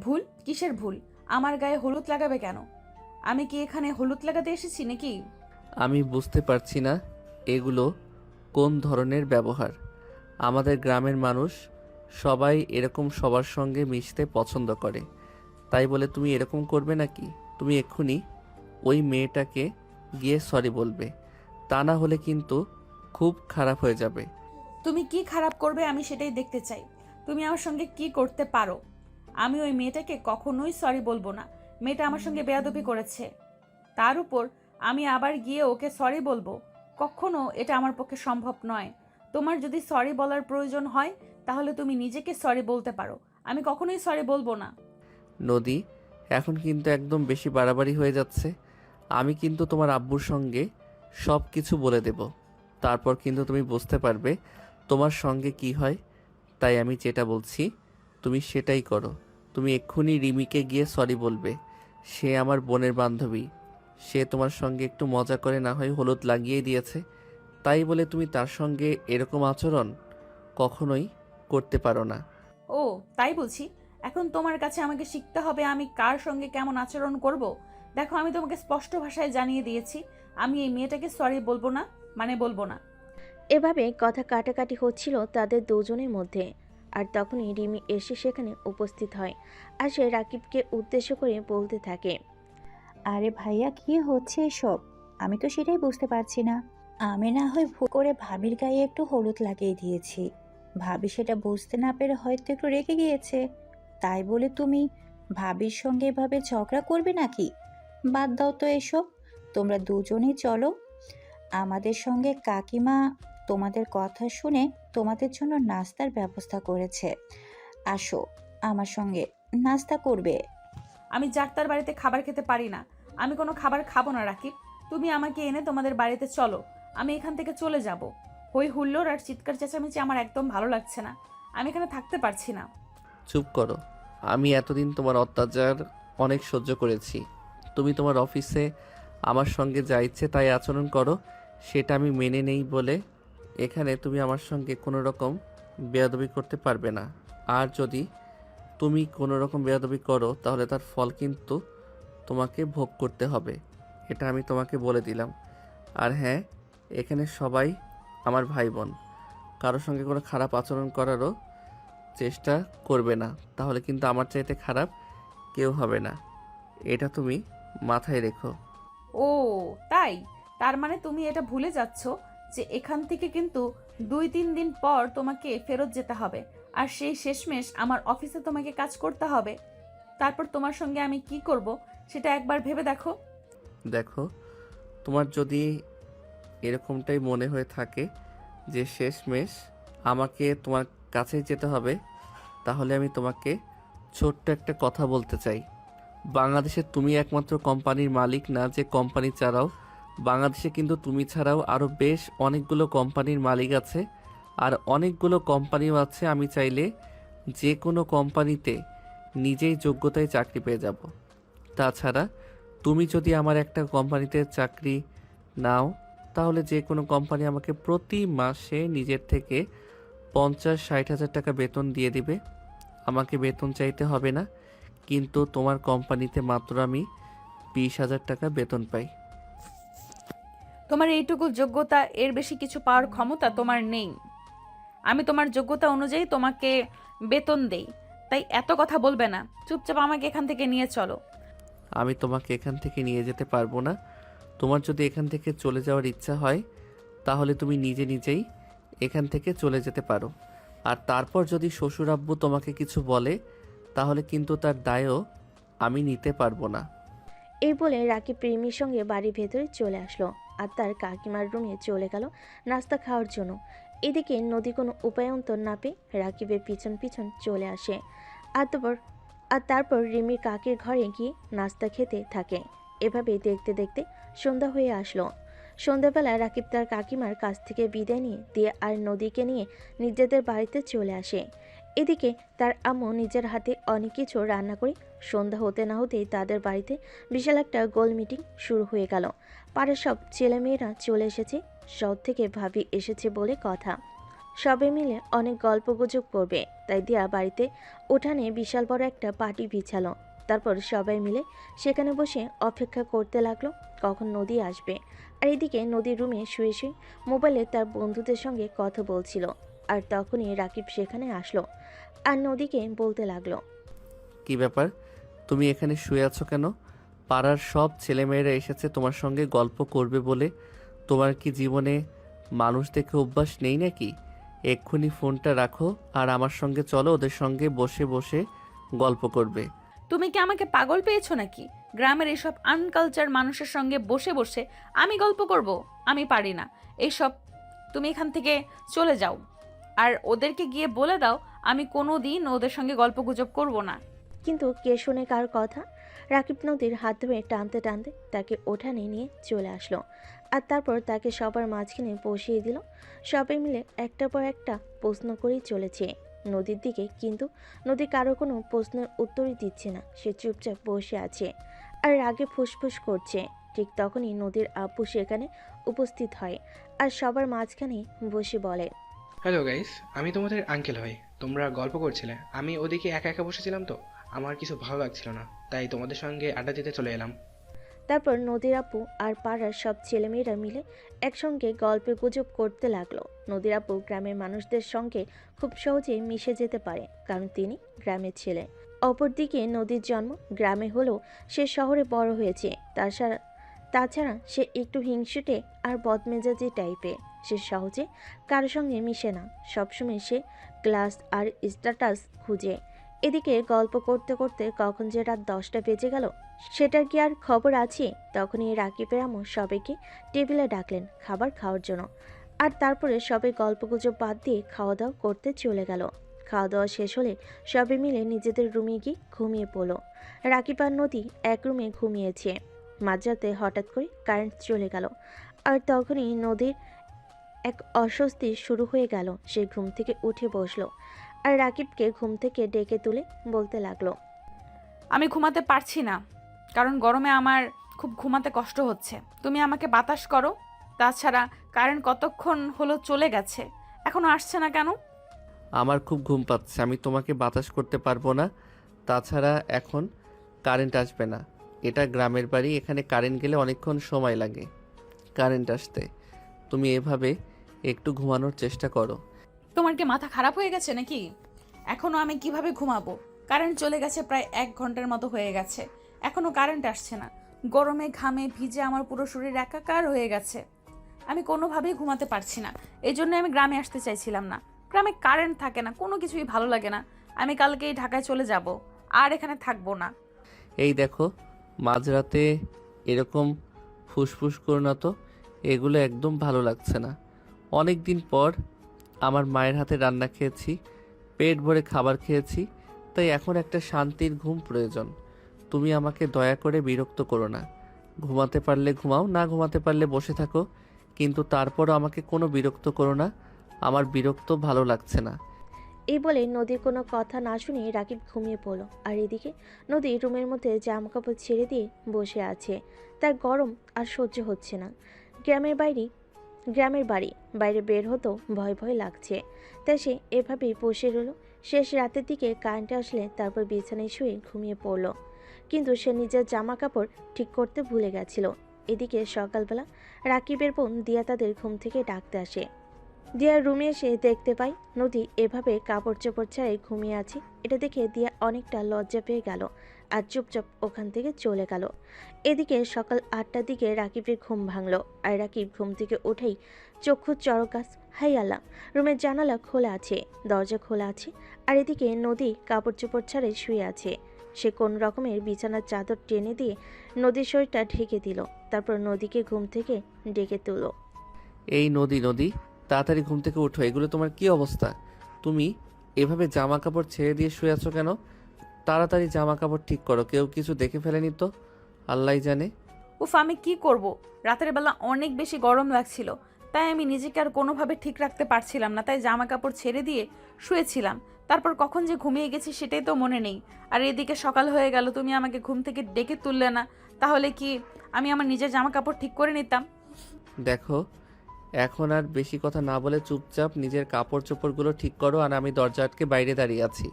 ভুল? কিসের ভুল? আমার গায়ে হলুদ লাগাবে কেন? আমি কি এখানে হলুদ লাগাতে এসেছি নাকি? আমি বুঝতে পারছি না এগুলো কোন ধরনের ব্যবহার। আমাদের গ্রামের মানুষ সবাই এরকম সবার সঙ্গে মিশতে পছন্দ করে, তাই বলে তুমি এরকম করবে নাকি? তুমি এক্ষুনি ওই মেয়েটাকে গিয়ে সরি বলবে, তা না হলে কিন্তু খুব খারাপ হয়ে যাবে। তুমি কি খারাপ করবে আমি সেটাই দেখতে চাই। তুমি আমার সঙ্গে কি করতে পারো? আমি ওই মেয়েটাকে কখনোই সরি বলবো না। মেয়েটা আমার সঙ্গে বেয়াদবি করেছে, তার উপর আমি আবার গিয়ে ওকে সরি বলবো? কখনো এটা আমার পক্ষে সম্ভব নয়। তোমার যদি সরি বলার প্রয়োজন হয় তাহলে তুমি নিজেকে সরি বলতে পারো, আমি কখনোই সরি বলবো না। নদী, এখন কিন্তু একদম বেশি বাড়াবাড়ি হয়ে যাচ্ছে। আমি কিন্তু তোমার আব্বুর সঙ্গে সব কিছু বলে দেব, তারপর কিন্তু তুমি বুঝতে পারবে তোমার সঙ্গে কি হয়। তাই আমি যেটা বলছি তুমি সেটাই করো। তুমি এক্ষুনি রিমিকে গিয়ে সরি বলবে। সে আমার বোনের বান্ধবী, সে তোমার সঙ্গে একটু মজা করে না হয় হলুদ লাগিয়ে দিয়েছে, তাই বলে তুমি তার সঙ্গে এরকম আচরণ কখনোই করতে পারো না। ও তাই বলছি, এখন তোমার কাছে আমাকে শিখতে হবে আমি কার সঙ্গে কেমন আচরণ করব? দেখো, আমি তোমাকে স্পষ্ট ভাষায় জানিয়ে দিয়েছি আমি এই মেয়েটাকে সরি বলবো না, মানে বলবো না। এভাবে কথা কাটাকাটি হচ্ছিল তাদের দুজনের মধ্যে। আর তখনই রিমি এসে সেখানে উপস্থিত হয় আর সে রাকিবকে উদ্দেশ্য করে বলতে থাকে। আরে ভাইয়া, কি হচ্ছে এসব? আমি তো সেটাই বুঝতে পারছি না। আমি না হয় ভুল করে ভাবির গায়ে একটু হলুদ লাগিয়ে দিয়েছি। ভাবি সেটা বুঝতে না পেরে হয়তো একটু রেগে গিয়েছে। তাই বলে তুমি ভাবির সঙ্গে এভাবে ঝগড়া করবে নাকি? বাদ দাও তো এসব। তোমরা দুজনেই চলো আমাদের সঙ্গে। কাকিমা তোমাদের কথা শুনে তোমাদের জন্য নাস্তার ব্যবস্থা করেছে। আসো আমার সঙ্গে, নাস্তা করবে। আমি যার বাড়িতে খাবার খেতে পারি না। আমি কোনো খাবার খাবো না রাকিব। তুমি আমাকে এনে তোমাদের বাড়িতে চলো, আমি এখান থেকে চলে যাব। হই হুল্লোড় আর চিৎকার চেঁচামেচি আমার একদম ভালো লাগছে না। আমি এখানে থাকতে পারছি না। চুপ করো। আমি এতদিন তোমার অত্যাচার অনেক সহ্য করেছি। তুমি তোমার অফিসে আমার সঙ্গে যা ইচ্ছে তাই আচরণ করো, সেটা আমি মেনে নেই বলে এখানে তুমি আমার সঙ্গে কোনো রকম বেয়াদবি করতে পারবে না। আর যদি তুমি কোনো রকম বেয়াদবি করো তাহলে তার ফল কিন্তু তোমাকে ভোগ করতে হবে, এটা আমি তোমাকে বলে দিলাম। আর হ্যাঁ, এখানে সবাই আমার ভাই বোন, কারোর সঙ্গে কোনো খারাপ আচরণ করারও চেষ্টা করবে না, তাহলে কিন্তু আমার চাইতে খারাপ কেউ হবে না, এটা তুমি মাথায় রেখো। ও তাই? তার মানে তুমি এটা ভুলে যাচ্ছ যে এখান থেকে কিন্তু 2-3 দিন পর তোমাকে ফেরত যেতে হবে, আর সেই শেষমেশ আমার অফিসে তোমাকে কাজ করতে হবে। তারপর তোমার সঙ্গে আমি কি করব সেটা একবার ভেবে দেখো। দেখো, তোমার যদি এরকমটাই মনে হয়ে থাকে যে শেষমেশ আমাকে তোমার কাছেই যেতে হবে, তাহলে আমি তোমাকে ছোট্ট একটা কথা বলতে চাই। বাংলাদেশে তুমি একমাত্র কোম্পানির মালিক না যে কোম্পানি চালাও। বাংলাদেশে কিন্তু তুমি ছাড়াও আরও বেশ অনেকগুলো কোম্পানির মালিক আছে, আর অনেকগুলো কোম্পানিও আছে। আমি চাইলে যে কোনো কোম্পানিতে নিজেই যোগ্যতায় চাকরি পেয়ে যাব। তাছাড়া তুমি যদি আমার একটা কোম্পানিতে চাকরি নাও, তাহলে যে কোনো কোম্পানি আমাকে প্রতি মাসে নিজের থেকে 50-60 হাজার টাকা বেতন দিয়ে দিবে। আমাকে বেতন চাইতে হবে না, কিন্তু তোমার কোম্পানিতে মাত্র আমি 20,000 টাকা বেতন পাই। তোমার এইটুকু যোগ্যতা, এর বেশি কিছু পাওয়ার ক্ষমতা তোমার নেই। আমি তোমার যোগ্যতা অনুযায়ী তোমাকে বেতন দেই, তাই এত কথা বলবে না। চুপচাপ আমাকে এখান থেকে নিয়ে চলো। আমি তোমাকে এখান থেকে নিয়ে যেতে পারবো না। তোমার যদি এখান থেকে চলে যাওয়ার ইচ্ছা হয় তাহলে তুমি নিজে নিজেই এখান থেকে চলে যেতে পারো। আর তারপর যদি শ্বশুর আব্বু তোমাকে কিছু বলে তাহলে কিন্তু তার দায়ও আমি নিতে পারবো না। এই বলে রাকিব রিমির সঙ্গে বাড়ির ভেতরে চলে আসলো আর তার কাকিমার রুমে চলে গেল নাস্তা খাওয়ার জন্য। এদিকে নদী কোনো উপায়ন্তর না পেয়ে রাকিবের পিছন পিছন চলে আসে আর তারপর রিমির কাকির ঘরে গিয়ে নাস্তা খেতে থাকে। এভাবে দেখতে দেখতে সন্ধ্যা হয়ে আসলো। সন্ধ্যাবেলা রাকিব তার কাকিমার কাছ থেকে বিদায় নিয়ে দিয়া আর নদীকে নিয়ে নিজেদের বাড়িতে চলে আসে। এদিকে তার আম্মু নিজের হাতে অনেক কিছু রান্না করে সন্ধ্যা হতে না হতেই তাদের বাড়িতে বিশাল একটা গোল মিটিং শুরু হয়ে গেল। পাড়ার সব ছেলেমেয়েরা চলে এসেছে শহর থেকে ভাবি এসেছে বলে কথা। সবাই মিলে অনেক গল্পগুজব করবে, তাই দিয়া বাড়িতে উঠানে বিশাল বড় একটা পার্টি বিছালো। তারপর সবাই মিলে সেখানে বসে অপেক্ষা করতে লাগলো কখন নদী আসবে। আর এদিকে নদীর রুমে শুয়ে শুয়ে মোবাইলে তার বন্ধুদের সঙ্গে কথা বলছিল। আর তখনই রাকিব সেখানে আসলো আর নদীকে বলতে লাগলো, কি ব্যাপার, তুমি এখানে শুয়ে আছো কেন? পাড়ার সব ছেলেমেয়েরা এসেছে তোমার সঙ্গে গল্প করবে বলে। তোমার কি জীবনে মানুষ দেখে অভ্যাস নেই নাকি? এক্ষুনি ফোনটা রাখো আর আমার সঙ্গে চলো, ওদের সঙ্গে বসে বসে গল্প করবে। তুমি কি আমাকে পাগল পেয়েছো নাকি? গ্রামের এইসব আনকালচার মানুষের সঙ্গে বসে বসে আমি গল্প করব? আমি পারি না এইসব। তুমি এখান থেকে চলে যাও আর ওদেরকে গিয়ে বলে দাও আমি কোনো দিন ওদের সঙ্গে গল্পগুজব করব না। কিন্তু কে শোনে কার কথা। রাকিব নদীর হাত ধরে টানতে টানতে তাকে ওঠানে নিয়ে চলে আসলো আর তারপর তাকে সবার মাঝখানে বসিয়ে দিল। সবাই মিলে একটার পর একটা প্রশ্ন করেই চলেছে নদীর দিকে, কিন্তু নদী কারো কোনো প্রশ্নের উত্তরই দিচ্ছে না। সে চুপচাপ বসে আছে আর রাগে ফুসফুস করছে। ঠিক তখনই নদীর আব্বু সেখানে উপস্থিত হয় আর সবার মাঝখানে বসে বলে, হ্যালো গাইস, আমি তোমাদের আঙ্কেল হই। তোমরা গল্প করছিলে, আমি ওদিকে একা একা বসেছিলাম তো আমার কিছু ভালো লাগছিল না, তাই তোমাদের সঙ্গে আড্ডা দিতে চলে এলাম। তারপর নদীর আপু আর পাড়ার সব ছেলেমেয়েরা মিলে একসঙ্গে গল্পে গুজব করতে লাগলো। নদীর আপু গ্রামের মানুষদের সঙ্গে খুব সহজেই মিশে যেতে পারে, কারণ তিনি গ্রামের ছেলে। অপরদিকে নদীর জন্ম গ্রামে হলেও সে শহরে বড় হয়েছে। তাছাড়া সে একটু হিংসুটে আর বদমেজাজি টাইপের। সে সহজে কারোর সঙ্গে মিশে না, সবসময় সে ক্লাস আর স্ট্যাটাস খুঁজে। এদিকে গল্প করতে করতে কখন যে রাত 10টা বেজে গেল সেটার কি আর খবর আছে। তখনই রাকিবের আম্মু সবাইকে টেবিলে ডাকলেন খাবার খাওয়ার জন্য। আর তারপরে সবাই গল্পগুজব বাদ দিয়ে খাওয়া দাওয়া করতে চলে গেল। খাওয়া দাওয়া শেষ হলে সবাই মিলে নিজেদের রুমে গিয়ে ঘুমিয়ে পড়লো। রাকিব আর নদী এক রুমে ঘুমিয়েছে। মাঝরাতে হঠাৎ করে কারেন্ট চলে গেল আর তখনই নদীর এক অস্বস্তি শুরু হয়ে গেল। সে ঘুম থেকে উঠে বসলো আর রাকিবকে ঘুম থেকে ডেকে তুলে বলতে লাগলো, আমি ঘুমাতে পারছি না, কারণ গরমে আমার খুব ঘুমাতে কষ্ট হচ্ছে। তুমি আমাকে বাতাস করো। তাছাড়া কারেন্ট কতক্ষণ হলো চলে গেছে, এখনো আসছে না কেন? আমার খুব ঘুম পাচ্ছে, আমি তোমাকে বাতাস করতে পারবো না। তাছাড়া এখন কারেন্ট আসবে না। এটা গ্রামের বাড়ি, এখানে কারেন্ট গেলে অনেকক্ষণ সময় লাগে কারেন্ট আসতে। তুমি এভাবে একটু ঘুমানোর চেষ্টা করো। তোমার কি মাথা খারাপ হয়ে গেছে নাকি? এখনো আমি কিভাবে ঘুমাবো? কারেন্ট চলে গেছে প্রায় 1 ঘন্টার মতো হয়ে গেছে, এখনো কারেন্ট আসছে না। গরমে ঘামে ভিজে আমার পুরো শরীর একাকার হয়ে গেছে। আমি কোনোভাবেই ঘুমাতে পারছি না। এই জন্য আমি গ্রামে আসতে চাইছিলাম না। গ্রামে কারেন্ট থাকে না, কোনো কিছুই ভালো লাগে না। আমি কালকেই ঢাকায় চলে যাব, আর এখানে থাকবো না। এই দেখো, মাঝরাতে এরকম ফুসফুস করো না তো, এগুলো একদম ভালো লাগছে না। অনেক দিন পর আমার মায়ের হাতে রান্না খেয়েছি, পেট ভরে খাবার খেয়েছি, তাই এখন একটা শান্তির ঘুম প্রয়োজন। তুমি আমাকে দয়া করে বিরক্ত করো না। ঘুমাতে পারলে ঘুমাও, না ঘুমাতে পারলে বসে থাকো, কিন্তু তারপরও আমাকে কোনো বিরক্ত করো না। আমার বিরক্ত ভালো লাগছে না। এই বলে নদীর কোনো কথা না শুনে রাকিব ঘুমিয়ে পড়লো। আর এদিকে নদী রুমের মধ্যে জামাকাপড় ছেড়ে দিয়ে বসে আছে। তার গরম আর সহ্য হচ্ছে না। গ্রামের বাড়ি বাইরে বের হতো ভয় ভয় লাগছে, তাই সে এভাবেই বসে রইল। শেষ রাতের দিকে কারেন্ট আসলে তারপর বিছানায় শুয়ে ঘুমিয়ে পড়লো। কিন্তু সে নিজের জামা কাপড় ঠিক করতে ভুলে গেছিল। এদিকে সকালবেলা রাকিবের বোন দিয়া তাদের ঘুম থেকে ডাকতে আসে। দিয়ার রুমে এসে দেখতে পাই নদী এভাবে কাপড় চোপড় ছাড়াই ঘুমিয়ে আছে। এটা দেখে দিয়া অনেকটা লজ্জা পেয়ে গেল আর চুপচাপ ওখান থেকে চলে গেল। এদিকে সকাল 8টার দিকে রাকিবের ঘুম ভাঙলো আর রাকিব ঘুম থেকে উঠেই চক্ষু চড়ক গাছ। হাই আল্লাহ, রুমের জানালা খোলা আছে, দরজা খোলা আছে। আর এদিকে নদী কাপড় চোপড় ছাড়াই শুয়ে আছে। সে কোন রকমের বিছানার চাদর টেনে দিয়ে নদীর শরীরটা ঢেকে দিল। তারপর নদীকে ঘুম থেকে ডেকে তুলল। এই নদী, নদী, তাড়াতাড়ি ঘুম থেকে উঠো। এগুলো তোমার কি অবস্থা? তুমি এভাবে জামা কাপড় ছেড়ে দিয়ে শুয়ে আছো কেন? তাড়াতাড়ি জামা কাপড় ঠিক করো, কেউ কিছু দেখে ফেলেনি তো? আল্লাহই জানে। উফ, আমি কি করব? রাতের বেলা অনেক বেশি গরম লাগছিল, তাই আমি নিজেকে আর কোনোভাবে ঠিক রাখতে পারছিলাম না, তাই জামা কাপড় ছেড়ে দিয়ে শুয়েছিলাম। তারপর কখন যে ঘুমিয়ে গেছি সেটাই তো মনে নেই। আর এদিকে সকাল হয়ে গেল, তুমি আমাকে ঘুম থেকে ডেকে তুললে না। তাহলে কি আমি আমার নিজের জামা কাপড় ঠিক করে নিতাম? দেখো, এখন আর বেশি কথা না বলে চুপচাপ নিজের কাপড় চোপড়গুলো ঠিক করো, আর আমি দরজা আটকে বাইরে দাঁড়িয়ে আছি।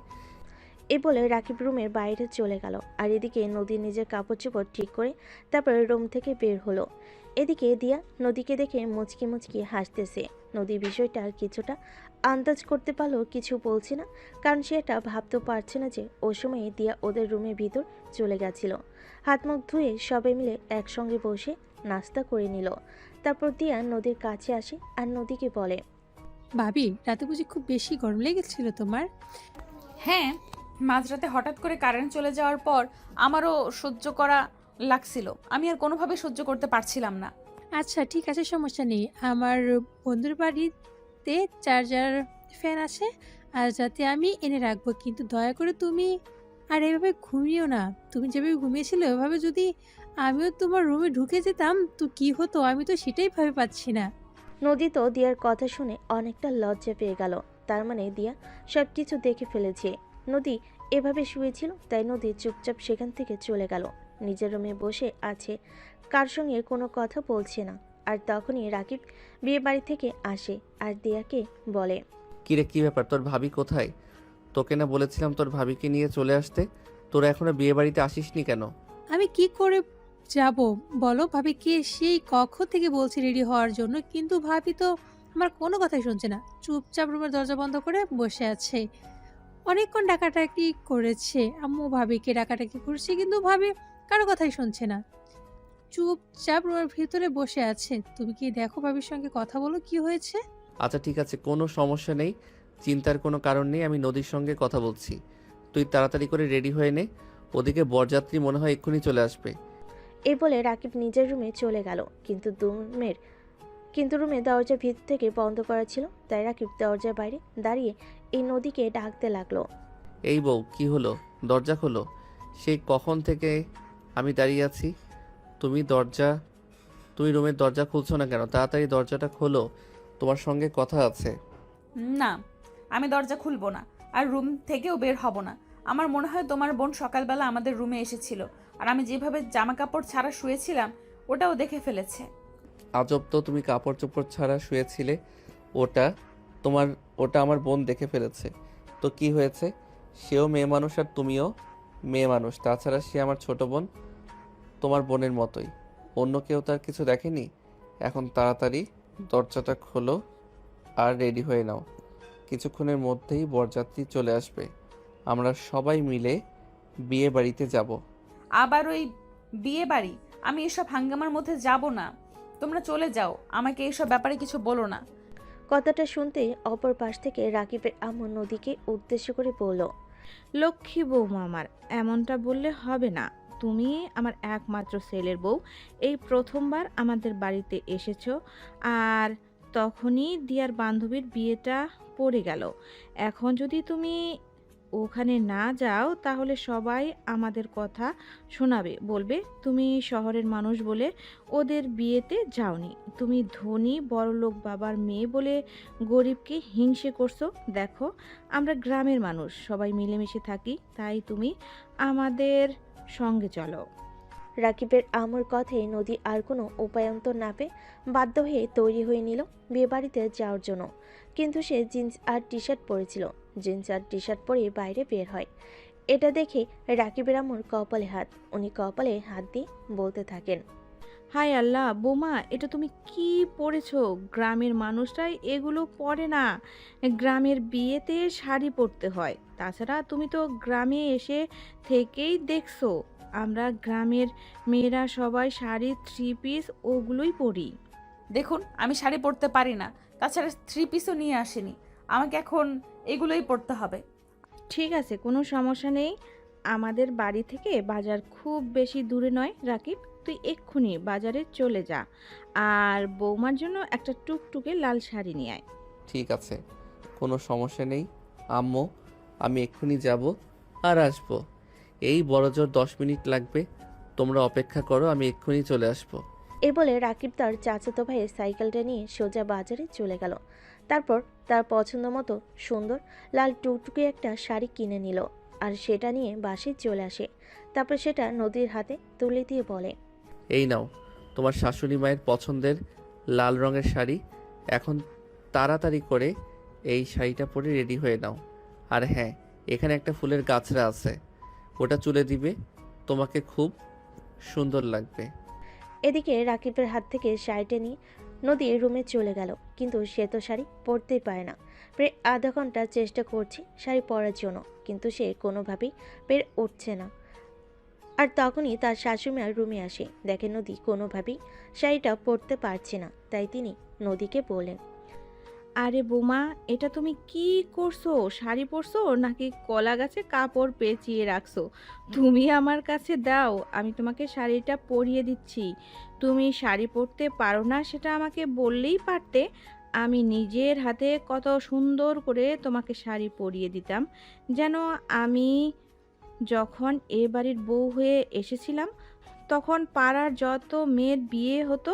এ বলে রাকিব রুমের বাইরে চলে গেল। আর এদিকে নদী নিজের কাপড় চোপড় ঠিক করে তারপর রুম থেকে বের হলো। এদিকে দিয়া নদীকে দেখে মুচকি মুচকি হাসতেছে। নদী বিষয়টা কিছুটা আন্দাজ করতে পারলেও কিছু বলছে না, কারণ সে এটা ভাবতে পারছে না যে ও সময়ে দিয়া ওদের রুমের ভিতর চলে গেছিল। হাত মুখ ধুয়ে সবাই মিলে একসঙ্গে বসে নাস্তা করে নিল। তারপর দিয়া নদীর কাছে আসে আর নদীকে বলে, ভাবি রাতে বুঝি খুব বেশি গরম লেগেছিল তোমার? হ্যাঁ, মাঝরাতে হঠাৎ করে কারেন্ট চলে যাওয়ার পর আমারও সহ্য করা লাগছিল। আমি আর কোনোভাবে সহ্য করতে পারছিলাম না। আচ্ছা ঠিক আছে, সমস্যা নেই। আমার বন্ধুর বাড়িতে চার্জার ফ্যান আছে, আর যাতে আমি এনে রাখবো, কিন্তু দয়া করে তুমি আর এভাবে ঘুমিও না। তুমি যেভাবে ঘুমিয়েছিলে ওভাবে যদি আমিও তোমার রুমে ঢুকে যেতাম তো কি হতো, আমি তো সেটাই ভেবে পাচ্ছি না। নদী তো দিয়ার কথা শুনে অনেকটা লজ্জা পেয়ে গেল। তার মানে দিয়া সব কিছু দেখে ফেলেছে। নদী এভাবে শুয়েছিল, তাই নদী চুপচাপ সেখান থেকে চলে গেল। নিজের রুমে বসে আছে, কার সঙ্গে কোনো কথা বলছে না। আর তখনই রাকিব বিয়ে বাড়ি থেকে আসে আর দিয়াকে বলে, কিরে, কি ব্যাপার? তোর ভাবি কোথায়? তোকে না বলেছিলাম তোর ভাবিকে নিয়ে চলে আসতে? তোরা এখনো বিয়ে বাড়িতে আসিসনি কেন? আমি কি করে যাব বলো? ভাবি কে সেই কখন থেকে বলছি রেডি হওয়ার জন্য, কিন্তু ভাবি তো আমার কোনো কথাই শুনছে না। চুপচাপ রুমের দরজা বন্ধ করে বসে আছে। অনেকক্ষণ ডাকাডাকি করেছে, আম্মু ভাবিকে ডাকাডাকি করছে, কিন্তু ভাবি কারো কথাই শুনছে না। চুপচাপ রুমের ভিতরে বসে আছে। তুমি কি দেখো ভাবির সঙ্গে কথা বলো, কি হয়েছে? আচ্ছা ঠিক আছে, কোনো সমস্যা নেই, চিন্তার কোনো কারণ নেই। আমি নদীর সঙ্গে কথা বলছি। তুই তাড়াতাড়ি করে রেডি হয়ে নে, ওদিকে বরযাত্রী মনে হয় এক্ষুনি চলে আসবে। এই বলে রাকিব নিজের রুমে চলে গেল। কিন্তু রুমে দরজা ভিতর থেকে বন্ধ করা ছিল, তাই রাকিব দরজার বাইরে দাঁড়িয়ে এই নদীকে ডাকতে লাগলো। এই বউ, কি হলো? দরজা খোলো। সেই কখন থেকে আমি দাঁড়িয়ে আছি। তুমি রুমের দরজা খুলছো না কেন? তাড়াতাড়ি দরজাটা খোলো, তোমার সঙ্গে কথা আছে। না, আমি দরজা খুলবো না, আর রুম থেকেও বের হব না। আমার মনে হয় তোমার বোন সকালবেলা আমাদের রুমে এসেছিল, আর আমি যেভাবে জামা কাপড় ছাড়া শুয়েছিলাম ওটাও দেখে ফেলেছে। আজব তো, তুমি কাপড় চোপড় ছাড়া শুয়েছিলে, ওটা ওটা আমার বোন দেখে ফেলেছে। তো কি হয়েছে? সেও মেয়ে মানুষ আর তুমিও মেয়ে মানুষ। তাছাড়া সে আমার ছোট বোন, তোমার বোনের মতোই। অন্য কেউ তার কিছু দেখেনি। এখন তাড়াতাড়ি দরজাটা খোলো আর রেডি হয়ে নাও। কিছুক্ষণের মধ্যেই বরযাত্রী চলে আসবে। আমরা সবাই মিলে বিয়ে বাড়িতে যাব। আবার ওই বিয়ে বাড়ি? আমি এসব হাঙ্গামার মধ্যে যাব না। তোমরা চলে যাও, আমাকে এইসব ব্যাপারে কিছু বলো না। কথাটা শুনতেই অপর পাশ থেকে রাকিবের আম্মু নদীকে উদ্দেশ্য করে বলল, লক্ষ্মী বৌমা আমার, এমনটা বললে হবে না। তুমি আমার একমাত্র ছেলের বউ, এই প্রথমবার আমাদের বাড়িতে এসেছো, আর তখনই দিয়ার বান্ধবীর বিয়েটা পড়ে গেল। এখন যদি তুমি ওখানে না যাও তাহলে সবাই আমাদের কথা শোনাবে, বলবে তুমি শহরের মানুষ বলে ওদের বিয়েতে যাওনি, তুমি ধনী বড়লোক বাবার মেয়ে বলে গরিবকে হিংসে করছো। দেখো, আমরা গ্রামের মানুষ, সবাই মিলেমিশে থাকি, তাই তুমি আমাদের সঙ্গে চলো। রাকিবের আম্মুর কথায় নদী আর কোনো উপায়ন্তর না পেয়ে বাধ্য হয়ে তৈরি হয়ে নিল বিয়ে বাড়িতে যাওয়ার জন্য। কিন্তু সে জিন্স আর টি শার্ট পরেছিল। জিন্স আর টি শার্ট পরে বাইরে বের হয়। এটা দেখে রাকিবের আম্মুর কপালে হাত। উনি কপালে হাত দিয়ে বলতে থাকেন, হায় আল্লাহ, বোমা এটা তুমি কি পরেছো? গ্রামের মানুষরাই এগুলো পরে না, গ্রামের বিয়েতে শাড়ি পরতে হয়। তাছাড়া তুমি তো গ্রামে এসে থেকেই দেখছো আমরা গ্রামের মেয়েরা সবাই শাড়ি, থ্রি পিস ওগুলোই পরি। দেখুন, আমি শাড়ি পরতে পারি না, তাছাড়া থ্রি পিসও নিয়ে আসেনি। আমাকে এখন এগুলোই পরতে হবে। ঠিক আছে, কোনো সমস্যা নেই। আমাদের বাড়ি থেকে বাজার খুব বেশি দূরে নয় রাকিব, তুই এক্ষুনি বাজারে চলে যা, আর বৌমার জন্য একটা টুকটুকে লাল শাড়ি নিয়ে আয়। ঠিক আছে, কোনো সমস্যা নেই আম্মু, আমি এক্ষুনি যাব আর আসবো। এই বড়জোর 10 মিনিট লাগবে, তোমরা অপেক্ষা করো, আমি এক্ষুনি চলে আসবো। এ বলে রাকিব তার চাচাতো ভাইয়ের সাইকেলটা নিয়ে সোজা বাজারে চলে গেল। তারপর তার পছন্দ মতো সুন্দর লাল টুকটুকে একটা শাড়ি কিনে নিল আর সেটা নিয়ে বাসায় চলে আসে। তারপর সেটা নদীর হাতে তুলে দিয়ে বলে, এই নাও তোমার শাশুড়ি মায়ের পছন্দের লাল রঙের শাড়ি, এখন তাড়াতাড়ি করে এই শাড়িটা পরে রেডি হয়ে নাও। আর হ্যাঁ, এখানে একটা ফুলের গাছরা আছে, ওটা চুলে দিবে, তোমাকে খুব সুন্দর লাগবে। এদিকে রাকিবের হাত থেকে শাড়িটা নিয়ে নদী রুমে চলে গেল, কিন্তু সে তো শাড়ি পরতেই পারে না। প্রায় আধা ঘন্টা চেষ্টা করছে শাড়ি পরার জন্য, কিন্তু সে কোনোভাবেই পেরে উঠছে না। আর তখনই তার শাশুড়িমা রুমে আসে, দেখে নদী কোনোভাবেই শাড়িটা পরতে পারছে না। তাই তিনি নদীকে বলেন, আরে বোমা, এটা তুমি কি করছো? শাড়ি পরছো নাকি কলা গাছে কাপড় পেঁচিয়ে রাখছো? তুমি আমার কাছে দাও, আমি তোমাকে শাড়িটা পরিয়ে দিচ্ছি। তুমি শাড়ি পরতে পারো না সেটা আমাকে বললেই পারতে, আমি নিজের হাতে কত সুন্দর করে তোমাকে শাড়ি পরিয়ে দিতাম। যেন আমি যখন এ বাড়ির বউ হয়ে এসেছিলাম, তখন পাড়ার যত মেয়ের বিয়ে হতো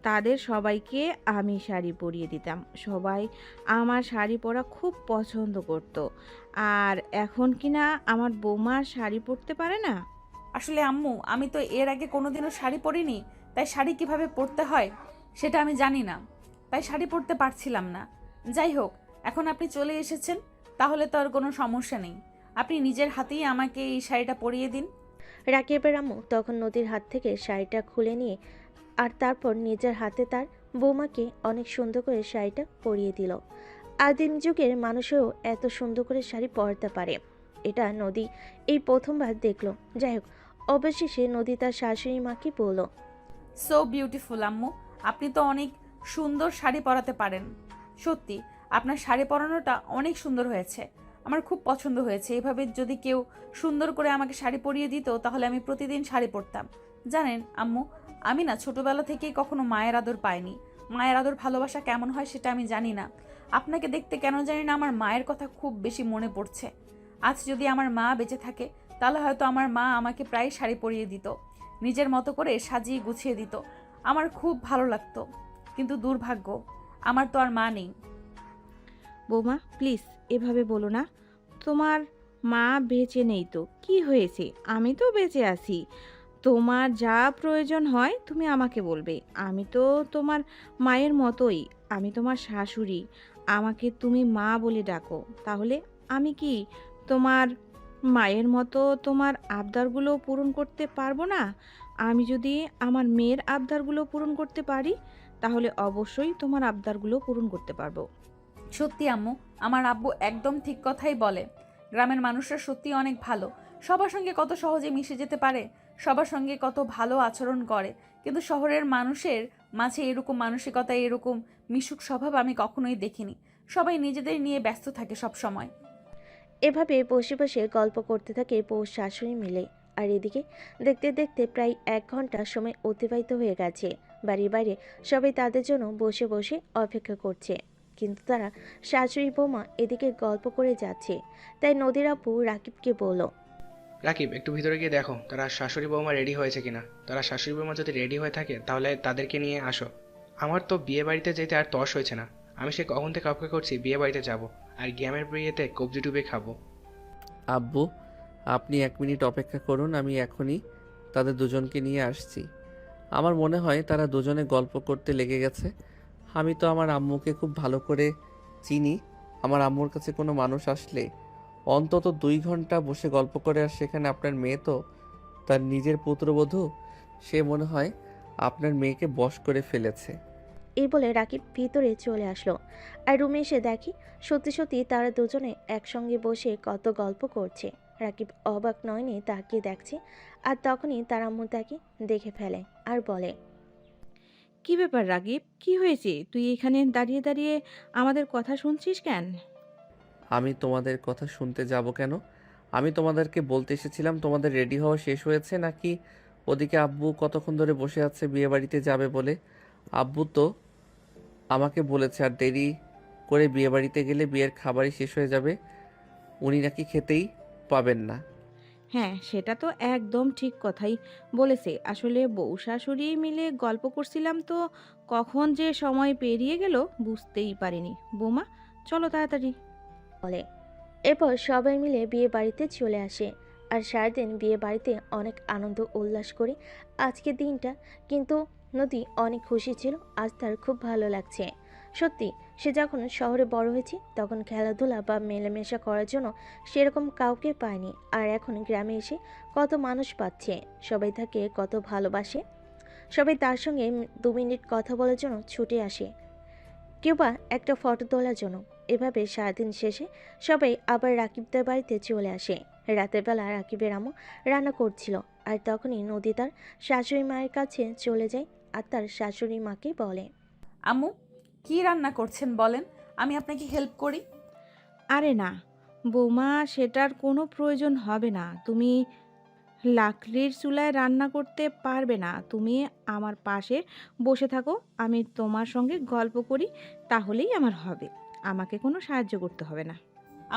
তাদের সবাইকে আমি শাড়ি পরিয়ে দিতাম। সবাই আমার শাড়ি পরা খুব পছন্দ করত। আর এখন কিনা আমার বৌমা শাড়ি পরতে পারে না। আসলে আম্মু, আমি তো এর আগে কোনোদিনও শাড়ি পরিনি, তাই শাড়ি কিভাবে পরতে হয় সেটা আমি জানি না, তাই শাড়ি পরতে পারছিলাম না। যাই হোক, এখন আপনি চলে এসেছেন, তাহলে তো আর কোনো সমস্যা নেই। আপনি নিজের হাতেই আমাকে এই শাড়িটা পরিয়ে দিন। রাকিবের আম্মু তখন নদীর হাত থেকে শাড়িটা খুলে নিয়ে আর তারপর নিজের হাতে তার বৌমাকে অনেক সুন্দর করে শাড়িটা পরিয়ে দিল। আদিম যুগের মানুষও এত সুন্দর করে শাড়ি পরতে পারে, এটা নদী এই প্রথমবার দেখলো। যাই হোক, অবশেষে নদী তার শাশুড়ি মাকে বলল, সো বিউটিফুল আম্মু, আপনি তো অনেক সুন্দর শাড়ি পরাতে পারেন। সত্যি আপনার শাড়ি পরানোটা অনেক সুন্দর হয়েছে, আমার খুব পছন্দ হয়েছে। এভাবে যদি কেউ সুন্দর করে আমাকে শাড়ি পরিয়ে দিত, তাহলে আমি প্রতিদিন শাড়ি পরতাম। জানেন আম্মু, আমি না ছোটবেলা থেকেই কখনো মায়ের আদর পাইনি। মায়ের আদর ভালোবাসা কেমন হয় সেটা আমি জানি না। আপনাকে দেখতে কেন জানি না আমার মায়ের কথা খুব বেশি মনে পড়ছে। আজ যদি আমার মা বেঁচে থাকে, তাহলে হয়তো আমার মা আমাকে প্রায় শাড়ি পরিয়ে দিত, নিজের মতো করে সাজিয়ে গুছিয়ে দিত। আমার খুব ভালো লাগতো, কিন্তু দুর্ভাগ্য, আমার তো আর মা নেই। বৌমা প্লিজ এভাবে বলো না। তোমার মা বেঁচে নেই তো কি হয়েছে, আমি তো বেঁচে আছি। তোমার যা প্রয়োজন হয় তুমি আমাকে বলবে। আমি তো তোমার মায়ের মতোই, আমি তোমার শাশুড়ি, আমাকে তুমি মা বলে ডাকো। তাহলে আমি কি তোমার মায়ের মতো তোমার আবদারগুলো পূরণ করতে পারবো না? আমি যদি আমার মেয়ের আবদারগুলো পূরণ করতে পারি, তাহলে অবশ্যই তোমার আবদারগুলো পূরণ করতে পারবো। সত্যি আম্মু, আমার আব্বু একদম ঠিক কথাই বলে। গ্রামের মানুষরা সত্যি অনেক ভালো, সবার সঙ্গে কত সহজে মিশে যেতে পারে, সবার সঙ্গে কত ভালো আচরণ করে। কিন্তু শহরের মানুষের মাঝে এরকম মানসিকতা, এরকম মিশুক স্বভাব আমি কখনোই দেখিনি। সবাই নিজেদের নিয়ে ব্যস্ত থাকে সব সময়। এভাবে বসে বসে গল্প করতে থাকে বউ শাশুড়ি মিলে। আর এদিকে দেখতে দেখতে প্রায় 1 ঘন্টা সময় অতিবাহিত হয়ে গেছে। বাড়ির বাইরে সবাই তাদের জন্য বসে বসে অপেক্ষা করছে, কিন্তু তারা শাশুড়ি বৌমা এদিকে গল্প করে যাচ্ছে। তাই নদীর আপু রাকিবকে বলল, রাকিব, একটু ভিতরে গিয়ে দেখো তারা শাশুড়ি বৌমা রেডি হয়েছে কিনা। তারা শাশুড়ি বৌমা যদি রেডি হয়ে থাকে তাহলে তাদেরকে নিয়ে আসো। আমার তো বিয়ে বাড়িতে যেতে আর তর্স হয়েছে না। আমি সে কখন থেকে অপেক্ষা করছি বিয়ে বাড়িতে যাব, আর গ্রামের বিয়েতে কবজি ডুবে খাবো। আব্বু, আপনি 1 মিনিট অপেক্ষা করুন, আমি এখনই তাদের দুজনকে নিয়ে আসছি। আমার মনে হয় তারা দুজনে গল্প করতে লেগে গেছে। আমি তো আমার আম্মুকে খুব ভালো করে চিনি। আমার আম্মুর কাছে কোনো মানুষ আসলে অন্তত 2 ঘন্টা বসে গল্প করে, আর সেখানে আপনার মেয়ে তো তার নিজের পুত্রবধূ, সে মনে হয় আপনার মেয়েকে বশ করে ফেলেছে। এই বলে রাকিব ভিতরে চলে আসলো। আর রুমে এসে দেখি সত্যি সত্যি তারা দুজনে একসঙ্গে বসে কত গল্প করছে। রাকিব অবাক নয়নি তাকিয়ে দেখছে, আর তখনই তার আম্মু তাকে দেখে ফেলে আর বলে, কি ব্যাপার রাগিব, কি হয়েছে? তুই এখানে দাঁড়িয়ে দাঁড়িয়ে আমাদের কথা শুনছিস কেন? আমি তোমাদের কথা শুনতে যাব কেন? আমি তোমাদেরকে বলতে এসেছিলাম তোমাদের রেডি হওয়া শেষ হয়েছে নাকি। ওদিকে আব্বু কতক্ষণ ধরে বসে আছে বিয়ে বাড়িতে যাবে বলে। আব্বু তো আমাকে বলেছে আর দেরি করে বিয়ে বাড়িতে গেলে বিয়ের খাবারই শেষ হয়ে যাবে, উনি নাকি খেতেই পাবেন না। হ্যাঁ, সেটা তো একদম ঠিক কথাই বলেছে। আসলে বউ শাশুড়ি মিলে গল্প করছিলাম তো, কখন যে সময় পেরিয়ে গেল বুঝতেই পারিনি। বৌমা চলো তাড়াতাড়ি। বলে। এরপর সবাই মিলে বিয়ে বাড়িতে চলে আসে। আর সারাদিন বিয়ে বাড়িতে অনেক আনন্দ উল্লাস করে আজকের দিনটা। কিন্তু নদী অনেক খুশি ছিল, আজ তার খুব ভালো লাগছে। সত্যি সে যখন শহরে বড় হয়েছে তখন খেলাধুলা বা মেলামেশা করার জন্য সেরকম কাউকে পায়নি, আর এখন গ্রামে এসে কত মানুষ পাচ্ছে, সবাই তাকে কত ভালোবাসে, সবাই তার সঙ্গে 2 মিনিট কথা বলার জন্য ছুটে আসে, কেউ বা একটা ফটো তোলার জন্য। এভাবে সারাদিন শেষে সবাই আবার রাকিবদের বাড়িতে চলে আসে। রাতের বেলা রাকিবের আম্মু রান্না করছিল, আর তখনই নদী তার শাশুড়ি মায়ের কাছে চলে যায় আর তার শাশুড়ি মাকে বলে, আম্মু কি রান্না করছেন বলেন, আমি আপনাকে হেল্প করি। আরে না বৌমা, সেটার কোনো প্রয়োজন হবে না। তুমি লাকড়ির চুলায় রান্না করতে পারবে না। তুমি আমার পাশে বসে থাকো, আমি তোমার সঙ্গে গল্প করি, তাহলেই আমার হবে। আমাকে কোনো সাহায্য করতে হবে না।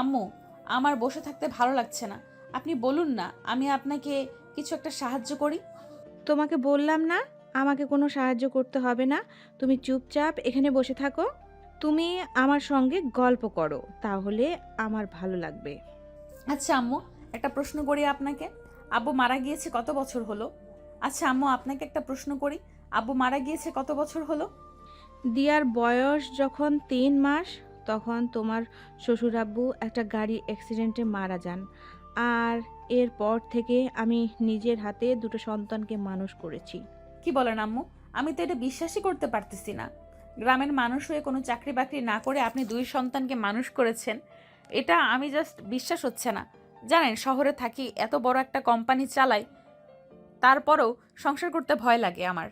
আম্মু আমার বসে থাকতে ভালো লাগছে না, আপনি বলুন না আমি আপনাকে কিছু একটা সাহায্য করি। তোমাকে বললাম না আমাকে কোনো সাহায্য করতে হবে না। তুমি চুপচাপ এখানে বসে থাকো, তুমি আমার সঙ্গে গল্প করো, তাহলে আমার ভালো লাগবে। আচ্ছা আম্মু একটা প্রশ্ন করি আপনাকে, আব্বু মারা গিয়েছে কত বছর হলো? আচ্ছা আম্মু আপনাকে একটা প্রশ্ন করি, আব্বু মারা গিয়েছে কত বছর হলো? দিয়ার বয়স যখন 3 মাস তখন তোমার শ্বশুর আব্বু একটা গাড়ি অ্যাক্সিডেন্টে মারা যান, আর এরপর থেকে আমি নিজের হাতে 2টো সন্তানকে মানুষ করেছি। কি বলেন আম্মু, আমি তো এটা বিশ্বাসই করতে পারতেছি না। গ্রামের মানুষ হয়ে কোনো চাকরি বাকরি না করে আপনি 2 সন্তানকে মানুষ করেছেন, এটা আমি জাস্ট বিশ্বাস হচ্ছে না। জানেন শহরে থাকি, এত বড় একটা কোম্পানি চালাই, তারপরেও সংসার করতে ভয় লাগে আমার।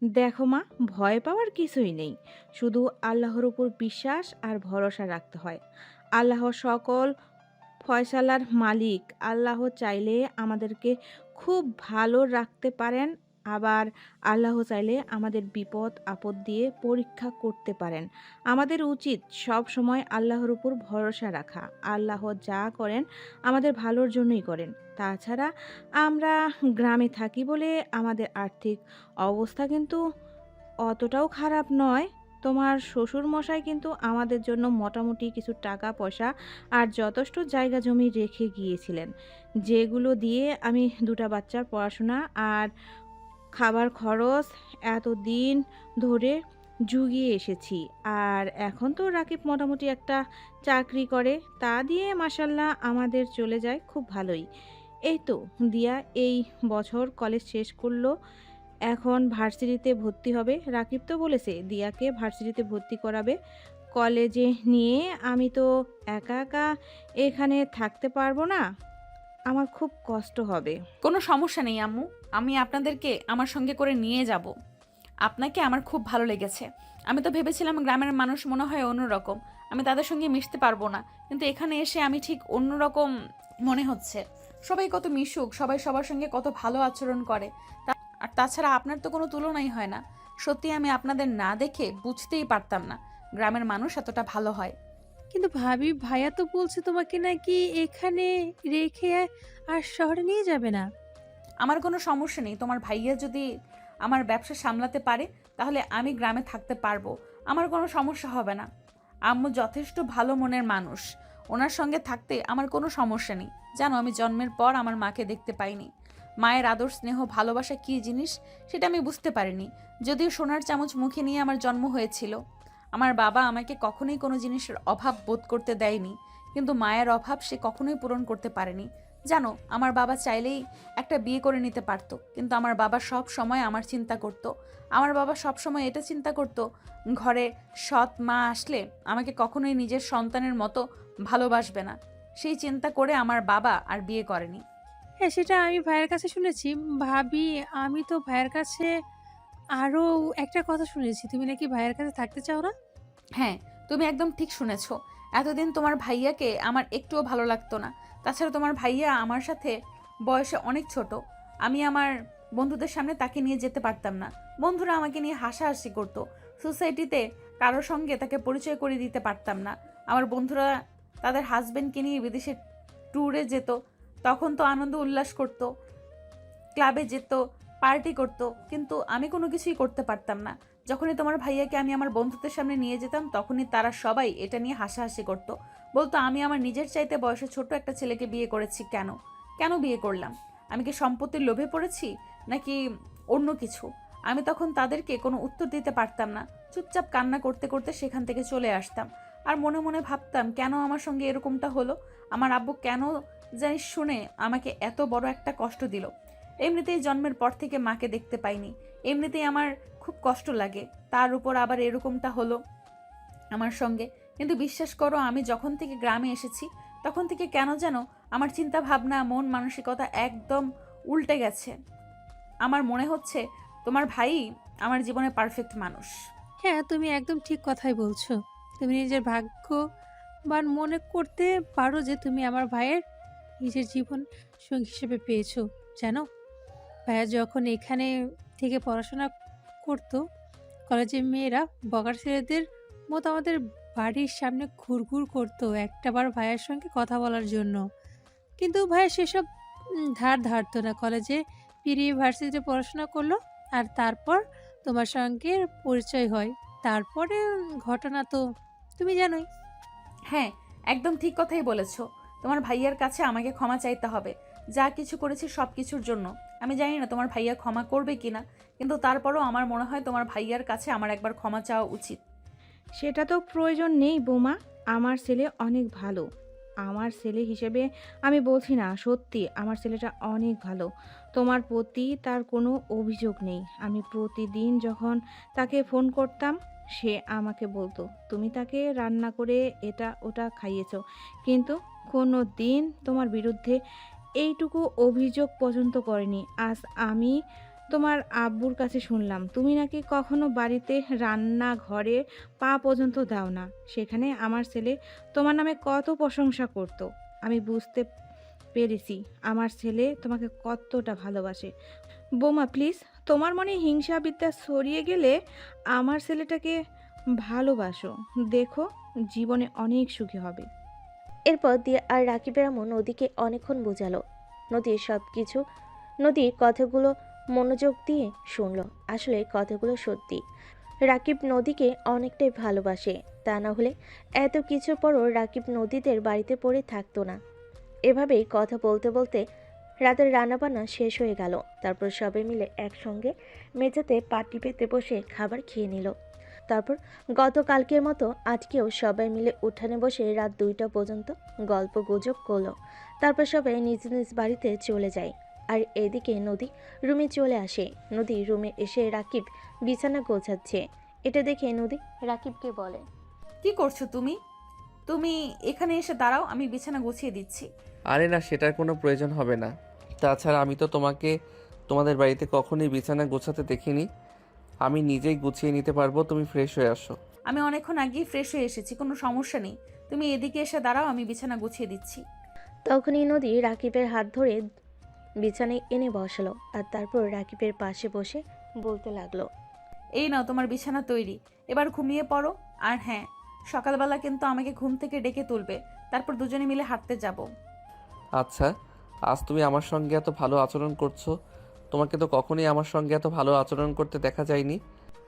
দেখো মা, ভয় পাওয়ার কিছুই নেই, শুধু আল্লাহর উপর বিশ্বাস আর ভরসা রাখতে হয়। আল্লাহ সকল ফয়সালার মালিক। আল্লাহ চাইলে আমাদেরকে খুব ভালো রাখতে পারেন, আবার আল্লাহ চাইলে আমাদের বিপদ আপদ দিয়ে পরীক্ষা করতে পারেন। আমাদের উচিত সব সময় আল্লাহর উপর ভরসা রাখা। আল্লাহ যা করেন আমাদের ভালোর জন্যই করেন। তাছাড়া আমরা গ্রামে থাকি বলে আমাদের আর্থিক অবস্থা কিন্তু অতটাও খারাপ নয়। তোমার শ্বশুর মশাই কিন্তু আমাদের জন্য মোটামুটি কিছু টাকা পয়সা আর যথেষ্ট জায়গা জমি রেখে গিয়েছিলেন, যেগুলো দিয়ে আমি 2টা বাচ্চার পড়াশোনা আর খাবার খরচ এতদিন ধরে জুগিয়ে এসেছি। আর এখন তো রাকিব মোটামুটি একটা চাকরি করে, তা দিয়ে মাসাল্লাহ আমাদের চলে যায় খুব ভালোই। এই তো দিয়া এই বছর কলেজ শেষ করলো, এখন ভার্সিটিতে ভর্তি হবে। রাকিব তো বলেছে দিয়াকে ভার্সিটিতে ভর্তি করাবে কলেজে নিয়ে। আমি তো একা একা এখানে থাকতে পারবো না, আমার খুব কষ্ট হবে। কোনো সমস্যা নেই আম্মু, আমি আপনাদেরকে আমার সঙ্গে করে নিয়ে যাব। আপনাকে আমার খুব ভালো লেগেছে। আমি তো ভেবেছিলাম গ্রামের মানুষ মনে হয় অন্যরকম, আমি তাদের সঙ্গে মিশতে পারবো না, কিন্তু এখানে এসে আমি ঠিক অন্যরকম মনে হচ্ছে। সবাই কত মিশুক, সবাই সবার সঙ্গে কত ভালো আচরণ করে, আর তাছাড়া আপনার তো কোনো তুলনাই হয় না। সত্যি আমি আপনাদের না দেখে বুঝতেই পারতাম না গ্রামের মানুষ এতটা ভালো হয়। কিন্তু ভাবি, ভাইয়া তো বলছে তোমাকে নাকি এখানে রেখে আর শহরে নিয়ে যাবে না। আমার কোনো সমস্যা নেই, তোমার ভাইয়া যদি আমার ব্যবসা সামলাতে পারে তাহলে আমি গ্রামে থাকতে পারবো, আমার কোনো সমস্যা হবে না। আম্মু যথেষ্ট ভালো মনের মানুষ, ওনার সঙ্গে থাকতে আমার কোনো সমস্যা নেই। জানো আমি জন্মের পর আমার মাকে দেখতে পাইনি, মায়ের আদর স্নেহ ভালোবাসা কী জিনিস সেটা আমি বুঝতে পারিনি। যদিও সোনার চামচ মুখে নিয়ে আমার জন্ম হয়েছিল, আমার বাবা আমাকে কখনোই কোনো জিনিসের অভাব বোধ করতে দেয়নি, কিন্তু মায়ের অভাব সে কখনোই পূরণ করতে পারেনি। জানো আমার বাবা চাইলেই একটা বিয়ে করে নিতে পারতো, কিন্তু আমার বাবা সব সময় আমার চিন্তা করতো। আমার বাবা সব সময় এটা চিন্তা করতো, ঘরে সৎ মা আসলে আমাকে কখনোই নিজের সন্তানের মতো ভালোবাসবে না। সেই চিন্তা করে আমার বাবা আর বিয়ে করেনি। হ্যাঁ, সেটা আমি ভাইয়ের কাছে শুনেছি। ভাবি, আমি তো ভাইয়ের কাছে আরো একটা কথা শুনেছি, তুমি নাকি ভাইয়ের কাছে থাকতে চাও না। হ্যাঁ, তুমি একদম ঠিক শুনেছো। এতদিন তোমার ভাইয়াকে আমার একটুও ভালো লাগতো না। তাছাড়া তোমার ভাইয়া আমার সাথে বয়সে অনেক ছোট, আমি আমার বন্ধুদের সামনে তাকে নিয়ে যেতে পারতাম না। বন্ধুরা আমাকে নিয়ে হাসাহাসি করতো, সোসাইটিতে কারোর সঙ্গে তাকে পরিচয় করে দিতে পারতাম না। আমার বন্ধুরা তাদের হাজবেন্ডকে নিয়ে বিদেশে ট্যুরে যেত, তখন তো আনন্দ উল্লাস করতো, ক্লাবে যেত, পার্টি করতো, কিন্তু আমি কোনো কিছুই করতে পারতাম না। যখনই তোমার ভাইয়াকে আমি আমার বন্ধুদের সামনে নিয়ে যেতাম তখনই তারা সবাই এটা নিয়ে হাসাহাসি করতো, বলতো আমি আমার নিজের চাইতে বয়সে ছোট একটা ছেলেকে বিয়ে করেছি। কেন কেন বিয়ে করলাম? আমি কি সম্পত্তির লোভে পড়েছি নাকি অন্য কিছু? আমি তখন তাদেরকে কোনো উত্তর দিতে পারতাম না। চুপচাপ কান্না করতে করতে সেখান থেকে চলে আসতাম। আর মনে মনে ভাবতাম কেন আমার সঙ্গে এরকমটা হলো, আমার আব্বু কেন জানি শুনে আমাকে এত বড় একটা কষ্ট দিল। এমনিতেই জন্মের পর থেকে মাকে দেখতে পাইনি, এমনিতেই আমার খুব কষ্ট লাগে, তার উপর আবার এরকমটা হলো আমার সঙ্গে। কিন্তু বিশ্বাস করো, আমি যখন থেকে গ্রামে এসেছি তখন থেকে কেন যেন আমার চিন্তা ভাবনা, মন মানসিকতা একদম উল্টে গেছে। আমার মনে হচ্ছে তোমার ভাই আমার জীবনে পারফেক্ট মানুষ। হ্যাঁ, তুমি একদম ঠিক কথাই বলছো। তুমি নিজের ভাগ্যবান মনে করতে পারো যে তুমি আমার ভাইয়ের নিজের জীবন সঙ্গী হিসেবে পেয়েছো। জানো, ভাইয়া যখন এখানে থেকে পড়াশোনা করতো, কলেজের মেয়েরা বগার ছেলেদের মতো আমাদের বাড়ির সামনে ঘুরঘুর করতো একটাবার ভাইয়ের সঙ্গে কথা বলার জন্য। কিন্তু ভাইয়া সেসব ধার ধারতো না। কলেজে পিরি ইউনিভার্সিটিতে পড়াশোনা করলো, আর তারপর তোমার সঙ্গে পরিচয় হয়। তারপরে ঘটনা তো তুমি জানোই। হ্যাঁ, একদম ঠিক কথাই বলেছ। তোমার ভাইয়ার কাছে আমাকে ক্ষমা চাইতে হবে যা কিছু করেছি সব কিছুর জন্য। আমি জানি না তোমার ভাইয়া ক্ষমা করবে কিনা, কিন্তু তারপরও আমার মনে হয় তোমার ভাইয়ার কাছে আমার একবার ক্ষমা চাওয়া উচিত। সেটা তো প্রয়োজন নেই বৌমা। আমার ছেলে অনেক ভালো। আমার ছেলে হিসেবে আমি বলছি না, সত্যি আমার ছেলেটা অনেক ভালো। তোমার প্রতি তার কোনো অভিযোগ নেই। আমি প্রতিদিন যখন তাকে ফোন করতাম, সে আমাকে বলতো তুমি তাকে রান্না করে এটা ওটা খাইয়েছো, কিন্তু কোনো দিন তোমার বিরুদ্ধে এইটুকু অভিযোগ পর্যন্ত করেনি। আজ আমি তোমার আব্বুর কাছে শুনলাম তুমি নাকি কখনো বাড়িতে রান্নাঘরে পা পর্যন্ত দাও না। সেখানে আমার ছেলে তোমার নামে কত প্রশংসা করত। আমি বুঝতে পেরেছি আমার ছেলে তোমাকে কতটা ভালোবাসে। বৌমা প্লিজ, তোমার মনে হিংসা বিদ্যা ছড়িয়ে গেলে আমার ছেলেটাকে ভালোবাসো, দেখো জীবনে অনেক সুখী হবে। এরপর দিয়া আর রাকিবের আম্মু নদীকে অনেকক্ষণ বোঝালো। নদীর কথাগুলো মনোযোগ দিয়ে শুনলো। আসলে কথাগুলো সত্যি। রাকিব নদীকে অনেকটাই ভালোবাসে, তা না হলে এত কিছুর পরও রাকিব নদীদের বাড়িতে পড়ে থাকতো না। এভাবেই কথা বলতে বলতে রাতের রান্নাবান্না শেষ হয়ে গেল। তারপর সবাই মিলে একসঙ্গে মেঝেতে পাটি পেতে বসে খাবার খেয়ে নিল। তারপর গতকালকের মতো আজকেও সবাই মিলে উঠানে বসে রাত 2টা পর্যন্ত গল্প গুজব করলো। তারপর সবাই নিজ নিজ বাড়িতে চলে যায়। আর এদিকে নদী রুমে চলে আসে। নদী রুমে এসে রাকিব বিছানা গোছাচ্ছে। এটা দেখে নদী রাকিবকে বলে, কি করছো তুমি? তুমি এখানে এসে দাঁড়াও, আমি বিছানা গুছিয়ে দিচ্ছি। আরে না, সেটার কোনো প্রয়োজন হবে না। তাছাড়া আমি তো তোমাকে তোমাদের বাড়িতে কখনোই বিছানা গোছাতে দেখিনি। আমি নিজেই গুছিয়ে নিতে পারবো, তুমি ফ্রেশ হয়ে আসো। আমি অনেকক্ষণ আগেই ফ্রেশ হয়ে এসেছি, কোনো সমস্যা নেই। তুমি এদিকে এসে দাঁড়াও, আমি বিছানা গুছিয়ে দিচ্ছি। তখনই নদী রাকিবের হাত ধরে বিছানায় এনে বসালো। আর তারপর রাকিবের পাশে বসে বলতে লাগলো, এই নাও তোমার বিছানা তৈরি, এবার ঘুমিয়ে পড়ো। আর হ্যাঁ, সকালবেলা কিন্তু আমাকে ঘুম থেকে ডেকে তুলবে, তারপর দুজনে মিলে হাঁটতে যাব। আচ্ছা, আজ তুমি আমার সঙ্গে এত ভালো আচরণ করছো। তোমাকে তো কখনোই আমার সঙ্গে এত ভালো আচরণ করতে দেখা যায়নি।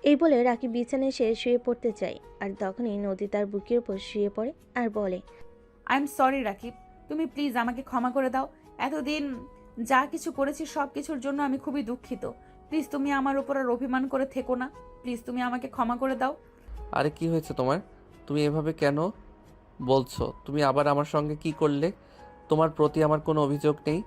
এই বলে রাকিব বিছানায় এসে শুয়ে পড়তে চায়। আর তখনই নদী তার বুকের উপর শুয়ে পড়ে আর বলে, আই এম সরি রাকিব, তুমি প্লিজ আমাকে ক্ষমা করে দাও। এতদিন যা কিছু করেছি সব কিছুর জন্য আমি খুবই দুঃখিত। প্লিজ তুমি আমার উপর আর অভিমান করে থেকো না। প্লিজ তুমি আমাকে ক্ষমা করে দাও। আরে কি হয়েছে তোমার? তুমি এভাবে কেন বলছো? তুমি আবার আমার সঙ্গে কি করলে? তোমার প্রতি আমার কোনো অভিযোগ নেই।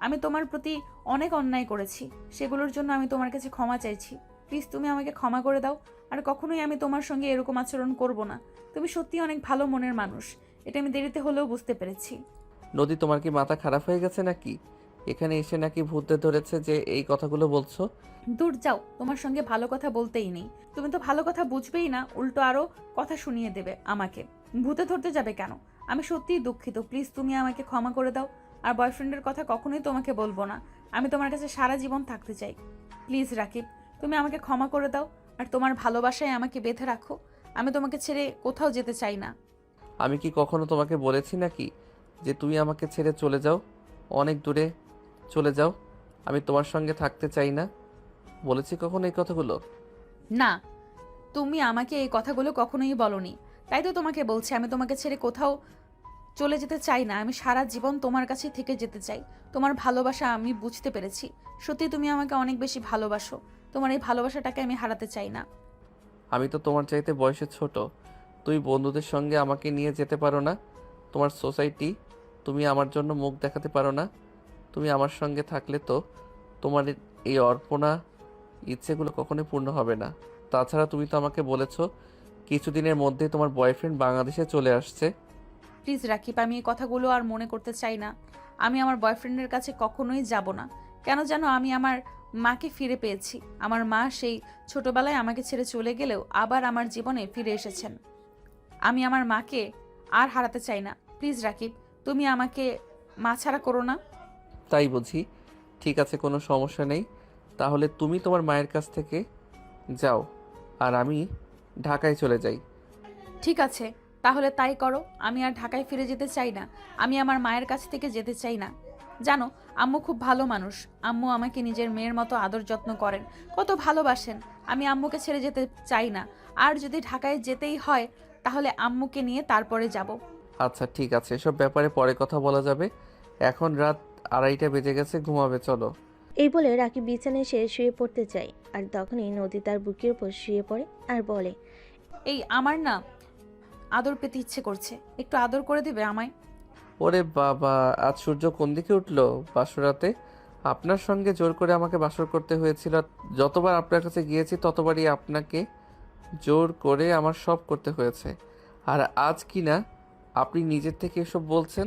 আমি তোমার প্রতি অনেক অন্যায় করেছি, সেগুলোর জন্য আমি তোমার কাছে ক্ষমা চাইছি। প্লিজ তুমি আমাকে ক্ষমা করে দাও। আর কখনোই আমি তোমার সঙ্গে এরকম আচরণ করব না। তুমি সত্যি অনেক ভালো মনের মানুষ, এটা আমি দেরিতে হলেও বুঝতে পেরেছি। নদী, তোমার কি মাথা খারাপ হয়ে গেছে নাকি? এখানে এসে নাকি ভূতে ধরেছে যে এই কথাগুলো বলছো? দূর যাও, তোমার সঙ্গে ভালো কথা বলতেই নেই। তুমি তো ভালো কথা বুঝবেই না, উল্টো আরো কথা শুনিয়ে দেবে আমাকে। ভূতে ধরতে যাবে কেন? আমি সত্যিই দুঃখিত, প্লিজ তুমি আমাকে ক্ষমা করে দাও। আর বয়ফ্রেন্ডের কথা কখনোই তোমাকে বলবো না। আমি তোমার কাছে সারা জীবন থাকতে চাই। প্লিজ রাকিব, তুমি আমাকে ক্ষমা করে দাও। আর তোমার ভালোবাসায় আমাকে বেঁধে রাখো। আমি তোমাকে ছেড়ে কোথাও যেতে চাই না। আমি কি কখনো তোমাকে বলেছি নাকি যে তুমি আমাকে ছেড়ে চলে যাও, অনেক দূরে চলে যাও? আমি তোমার সঙ্গে থাকতে চাই না বলেছি কখনো এই কথাগুলো? না, তুমি আমাকে এই কথাগুলো কখনোই বলনি। তাই তো তোমাকে বলছি, আমি তোমাকে ছেড়ে কোথাও চলে যেতে চাই না। আমি সারা জীবন তোমার কাছেই থেকে যেতে চাই। তোমার ভালোবাসা আমি বুঝতে পেরেছি। সত্যি তুমি আমাকে অনেক বেশি ভালোবাসো। তোমার এই ভালোবাসাটাকে আমি হারাতে চাই না। আমি তো তোমার চাইতে বয়সে ছোট। তুমি বন্ধুদের সঙ্গে আমাকে নিয়ে যেতে পারো না? তোমার সোসাইটি, তুমি আমার জন্য মুখ দেখাতে পারো না? তুমি আমার সঙ্গে থাকলে তো তোমার এই অর্পণা ইচ্ছেগুলো কখনোই পূর্ণ হবে না। তাছাড়া তুমি তো আমাকে বলেছো কিছুদিনের মধ্যে তোমার বয়ফ্রেন্ড বাংলাদেশে চলে আসছে। প্লিজ রাকিব, আমি এই কথাগুলো আর মনে করতে চাই না। আমি আমার বয়ফ্রেন্ডের কাছে কখনোই যাব না। কেন জানো, আমি আমার মাকে ফিরে পেয়েছি। আমার মা সেই ছোটবেলায় আমাকে ছেড়ে চলে গেলেও আবার আমার জীবনে ফিরে এসেছেন। আমি আমার মাকে আর হারাতে চাই না। প্লিজ রাকিব, তুমি আমাকে মা ছাড়া করো না। তাই বুঝি? ঠিক আছে, কোনো সমস্যা নেই। তাহলে তুমি তোমার মায়ের কাছ থেকে যাও আর আমি ঢাকায় চলে যাই। ঠিক আছে, তাহলে তাই করো। আমি আর ঢাকায় ফিরে যেতে চাই না। আমি আমার মায়ের কাছ থেকে যেতে চাই না। জানো, আম্মু খুব ভালো মানুষ। আম্মু আমাকে নিজের মেয়ের মতো আদর যত্ন করেন, কত ভালোবাসেন। আমি আম্মুকে ছেড়ে যেতে চাই না। আর যদি ঢাকায় যেতেই হয় তাহলে আম্মুকে নিয়ে তারপরে যাব। আচ্ছা ঠিক আছে, এসব ব্যাপারে পরে কথা বলা যাবে। এখন রাত 2:30 বেজে গেছে, ঘুমাবে চলো। এই বলে রাকিব বিছানায় এসে শুয়ে পড়তে চায়, আর তখনই নদী তার বুকের উপর শুয়ে পড়ে আর বলে, এই আমার না আদর পেতে ইচ্ছে করছে, একটু আদর করে দিবে আমায়? ওরে বাবা, আজ সূর্য কোন দিকে উঠলো বাসরাতে? আপনার সঙ্গে জোর করে আমাকে বাসর করতে হয়েছিল। যতবার আপনার কাছে গিয়েছি ততবারই আপনাকে জোর করে আমার সব করতে হয়েছে। আর আজ কি না আপনি নিজের থেকে এসব বলছেন?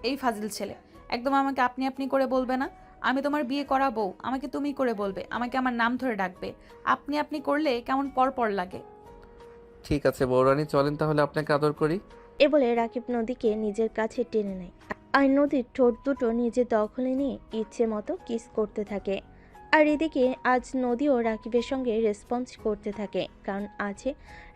এই ফাজিল ছেলে, একদম আমাকে আপনি আপনি করে বলবে না। আমি তোমার বিয়ে করা বউ, আমাকে তুমি করে বলবে। আমাকে আমার নাম ধরে ডাকবে। আপনি আপনি করলে কেমন পর পর লাগে। ঠিক আছে বৌরানী, চলেন তাহলে আপনাকে আদর করি। এ বলে রাকিব নদীকে নিজের কাছে টেনে নেয়, আর নদীর ঠোঁট দুটো নিজের দখলে নিয়ে ইচ্ছে মতো কিস করতে থাকে। আর এদিকে আজ নদীও রাকিবের সঙ্গে রেসপন্স করতে থাকে, কারণ আছে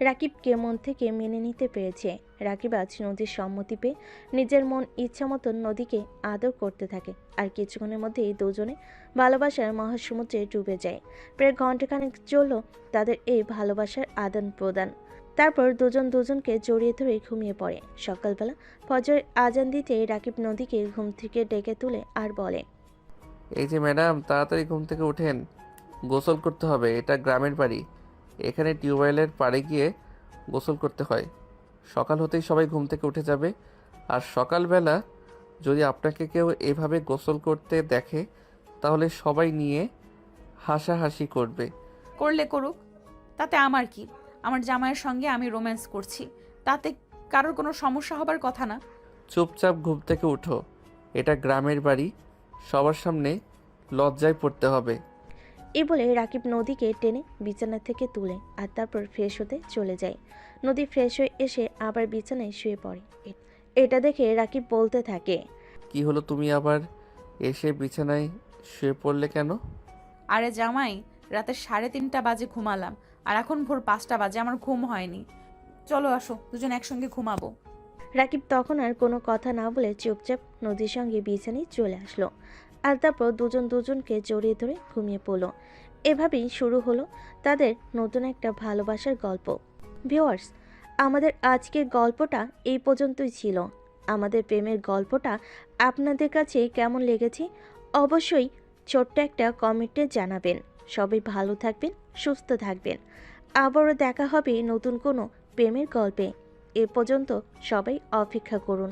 রাকিবকে মন থেকে মেনে নিতে পেরেছে। রাকিব আজ নদীর সম্মতি পেয়ে নিজের মন ইচ্ছা মতন নদীকে আদর করতে থাকে। আর কিছুক্ষণের মধ্যেই দুজনে ভালোবাসার মহাসমুদ্রে ডুবে যায়। প্রায় ঘণ্টাখানেক চলল তাদের এই ভালোবাসার আদান প্রদান। তারপর দুজন দুজনকে জড়িয়ে ধরে ঘুমিয়ে পড়ে। সকালবেলা ফজরের আজান দিতে রাকিব নদীকে ঘুম থেকে ডেকে তুলে আর বলে, এই যে ম্যাডাম, তাড়াতাড়ি ঘুম থেকে উঠেন, গোসল করতে হবে। এটা গ্রামের বাড়ি, এখানে টিউবওয়েলের পাড়ে গিয়ে গোসল করতে হয়। সকাল হতেই সবাই ঘুম থেকে উঠে যাবে। আর সকালবেলা যদি আপনাকে কেউ এভাবে গোসল করতে দেখে তাহলে সবাই নিয়ে হাসাহাসি করবে। করলে করুক, তাতে আমার কি? আমার জামাইয়ের সঙ্গে আমি রোম্যান্স করছি, তাতে কারোর কোনো সমস্যা হবার কথা না। চুপচাপ ঘুম থেকে উঠো, এটা গ্রামের বাড়ি, সবার সামনে লজ্জায় পড়তে হবে। এই বলে রাকিব নদীকে টেনে বিছানা থেকে তুলে আর তারপর ফ্রেশ হতে চলে যায়। নদী ফ্রেশ হয়ে এসে আবার বিছানায় শুয়ে পড়ে। এটা দেখে রাকিব বলতে থাকে, কি হলো, তুমি আবার এসে বিছানায় শুয়ে পড়লে কেন? আরে জামাই, রাতে 3:30 বাজে ঘুমালাম, আর এখন ভোর 5টা বাজে, আমার ঘুম হয়নি। চলো আসো, দুজন একসঙ্গে ঘুমাবো। রাকিব তখন আর কোনো কথা না বলে চুপচাপ নদীর সঙ্গে বিছানায় চলে আসলো। আর তারপর দুজন দুজনকে জড়িয়ে ধরে ঘুমিয়ে পড়লো। এভাবেই শুরু হলো তাদের নতুন একটা ভালোবাসার গল্প। ভিউয়ার্স, আমাদের আজকের গল্পটা এই পর্যন্তই ছিল। আমাদের প্রেমের গল্পটা আপনাদের কাছে কেমন লেগেছে অবশ্যই ছোট্ট একটা কমেন্টে জানাবেন। সবাই ভালো থাকবেন, সুস্থ থাকবেন। আবারও দেখা হবে নতুন কোনো প্রেমের গল্পে। এ পর্যন্ত সবাই অপেক্ষা করুন।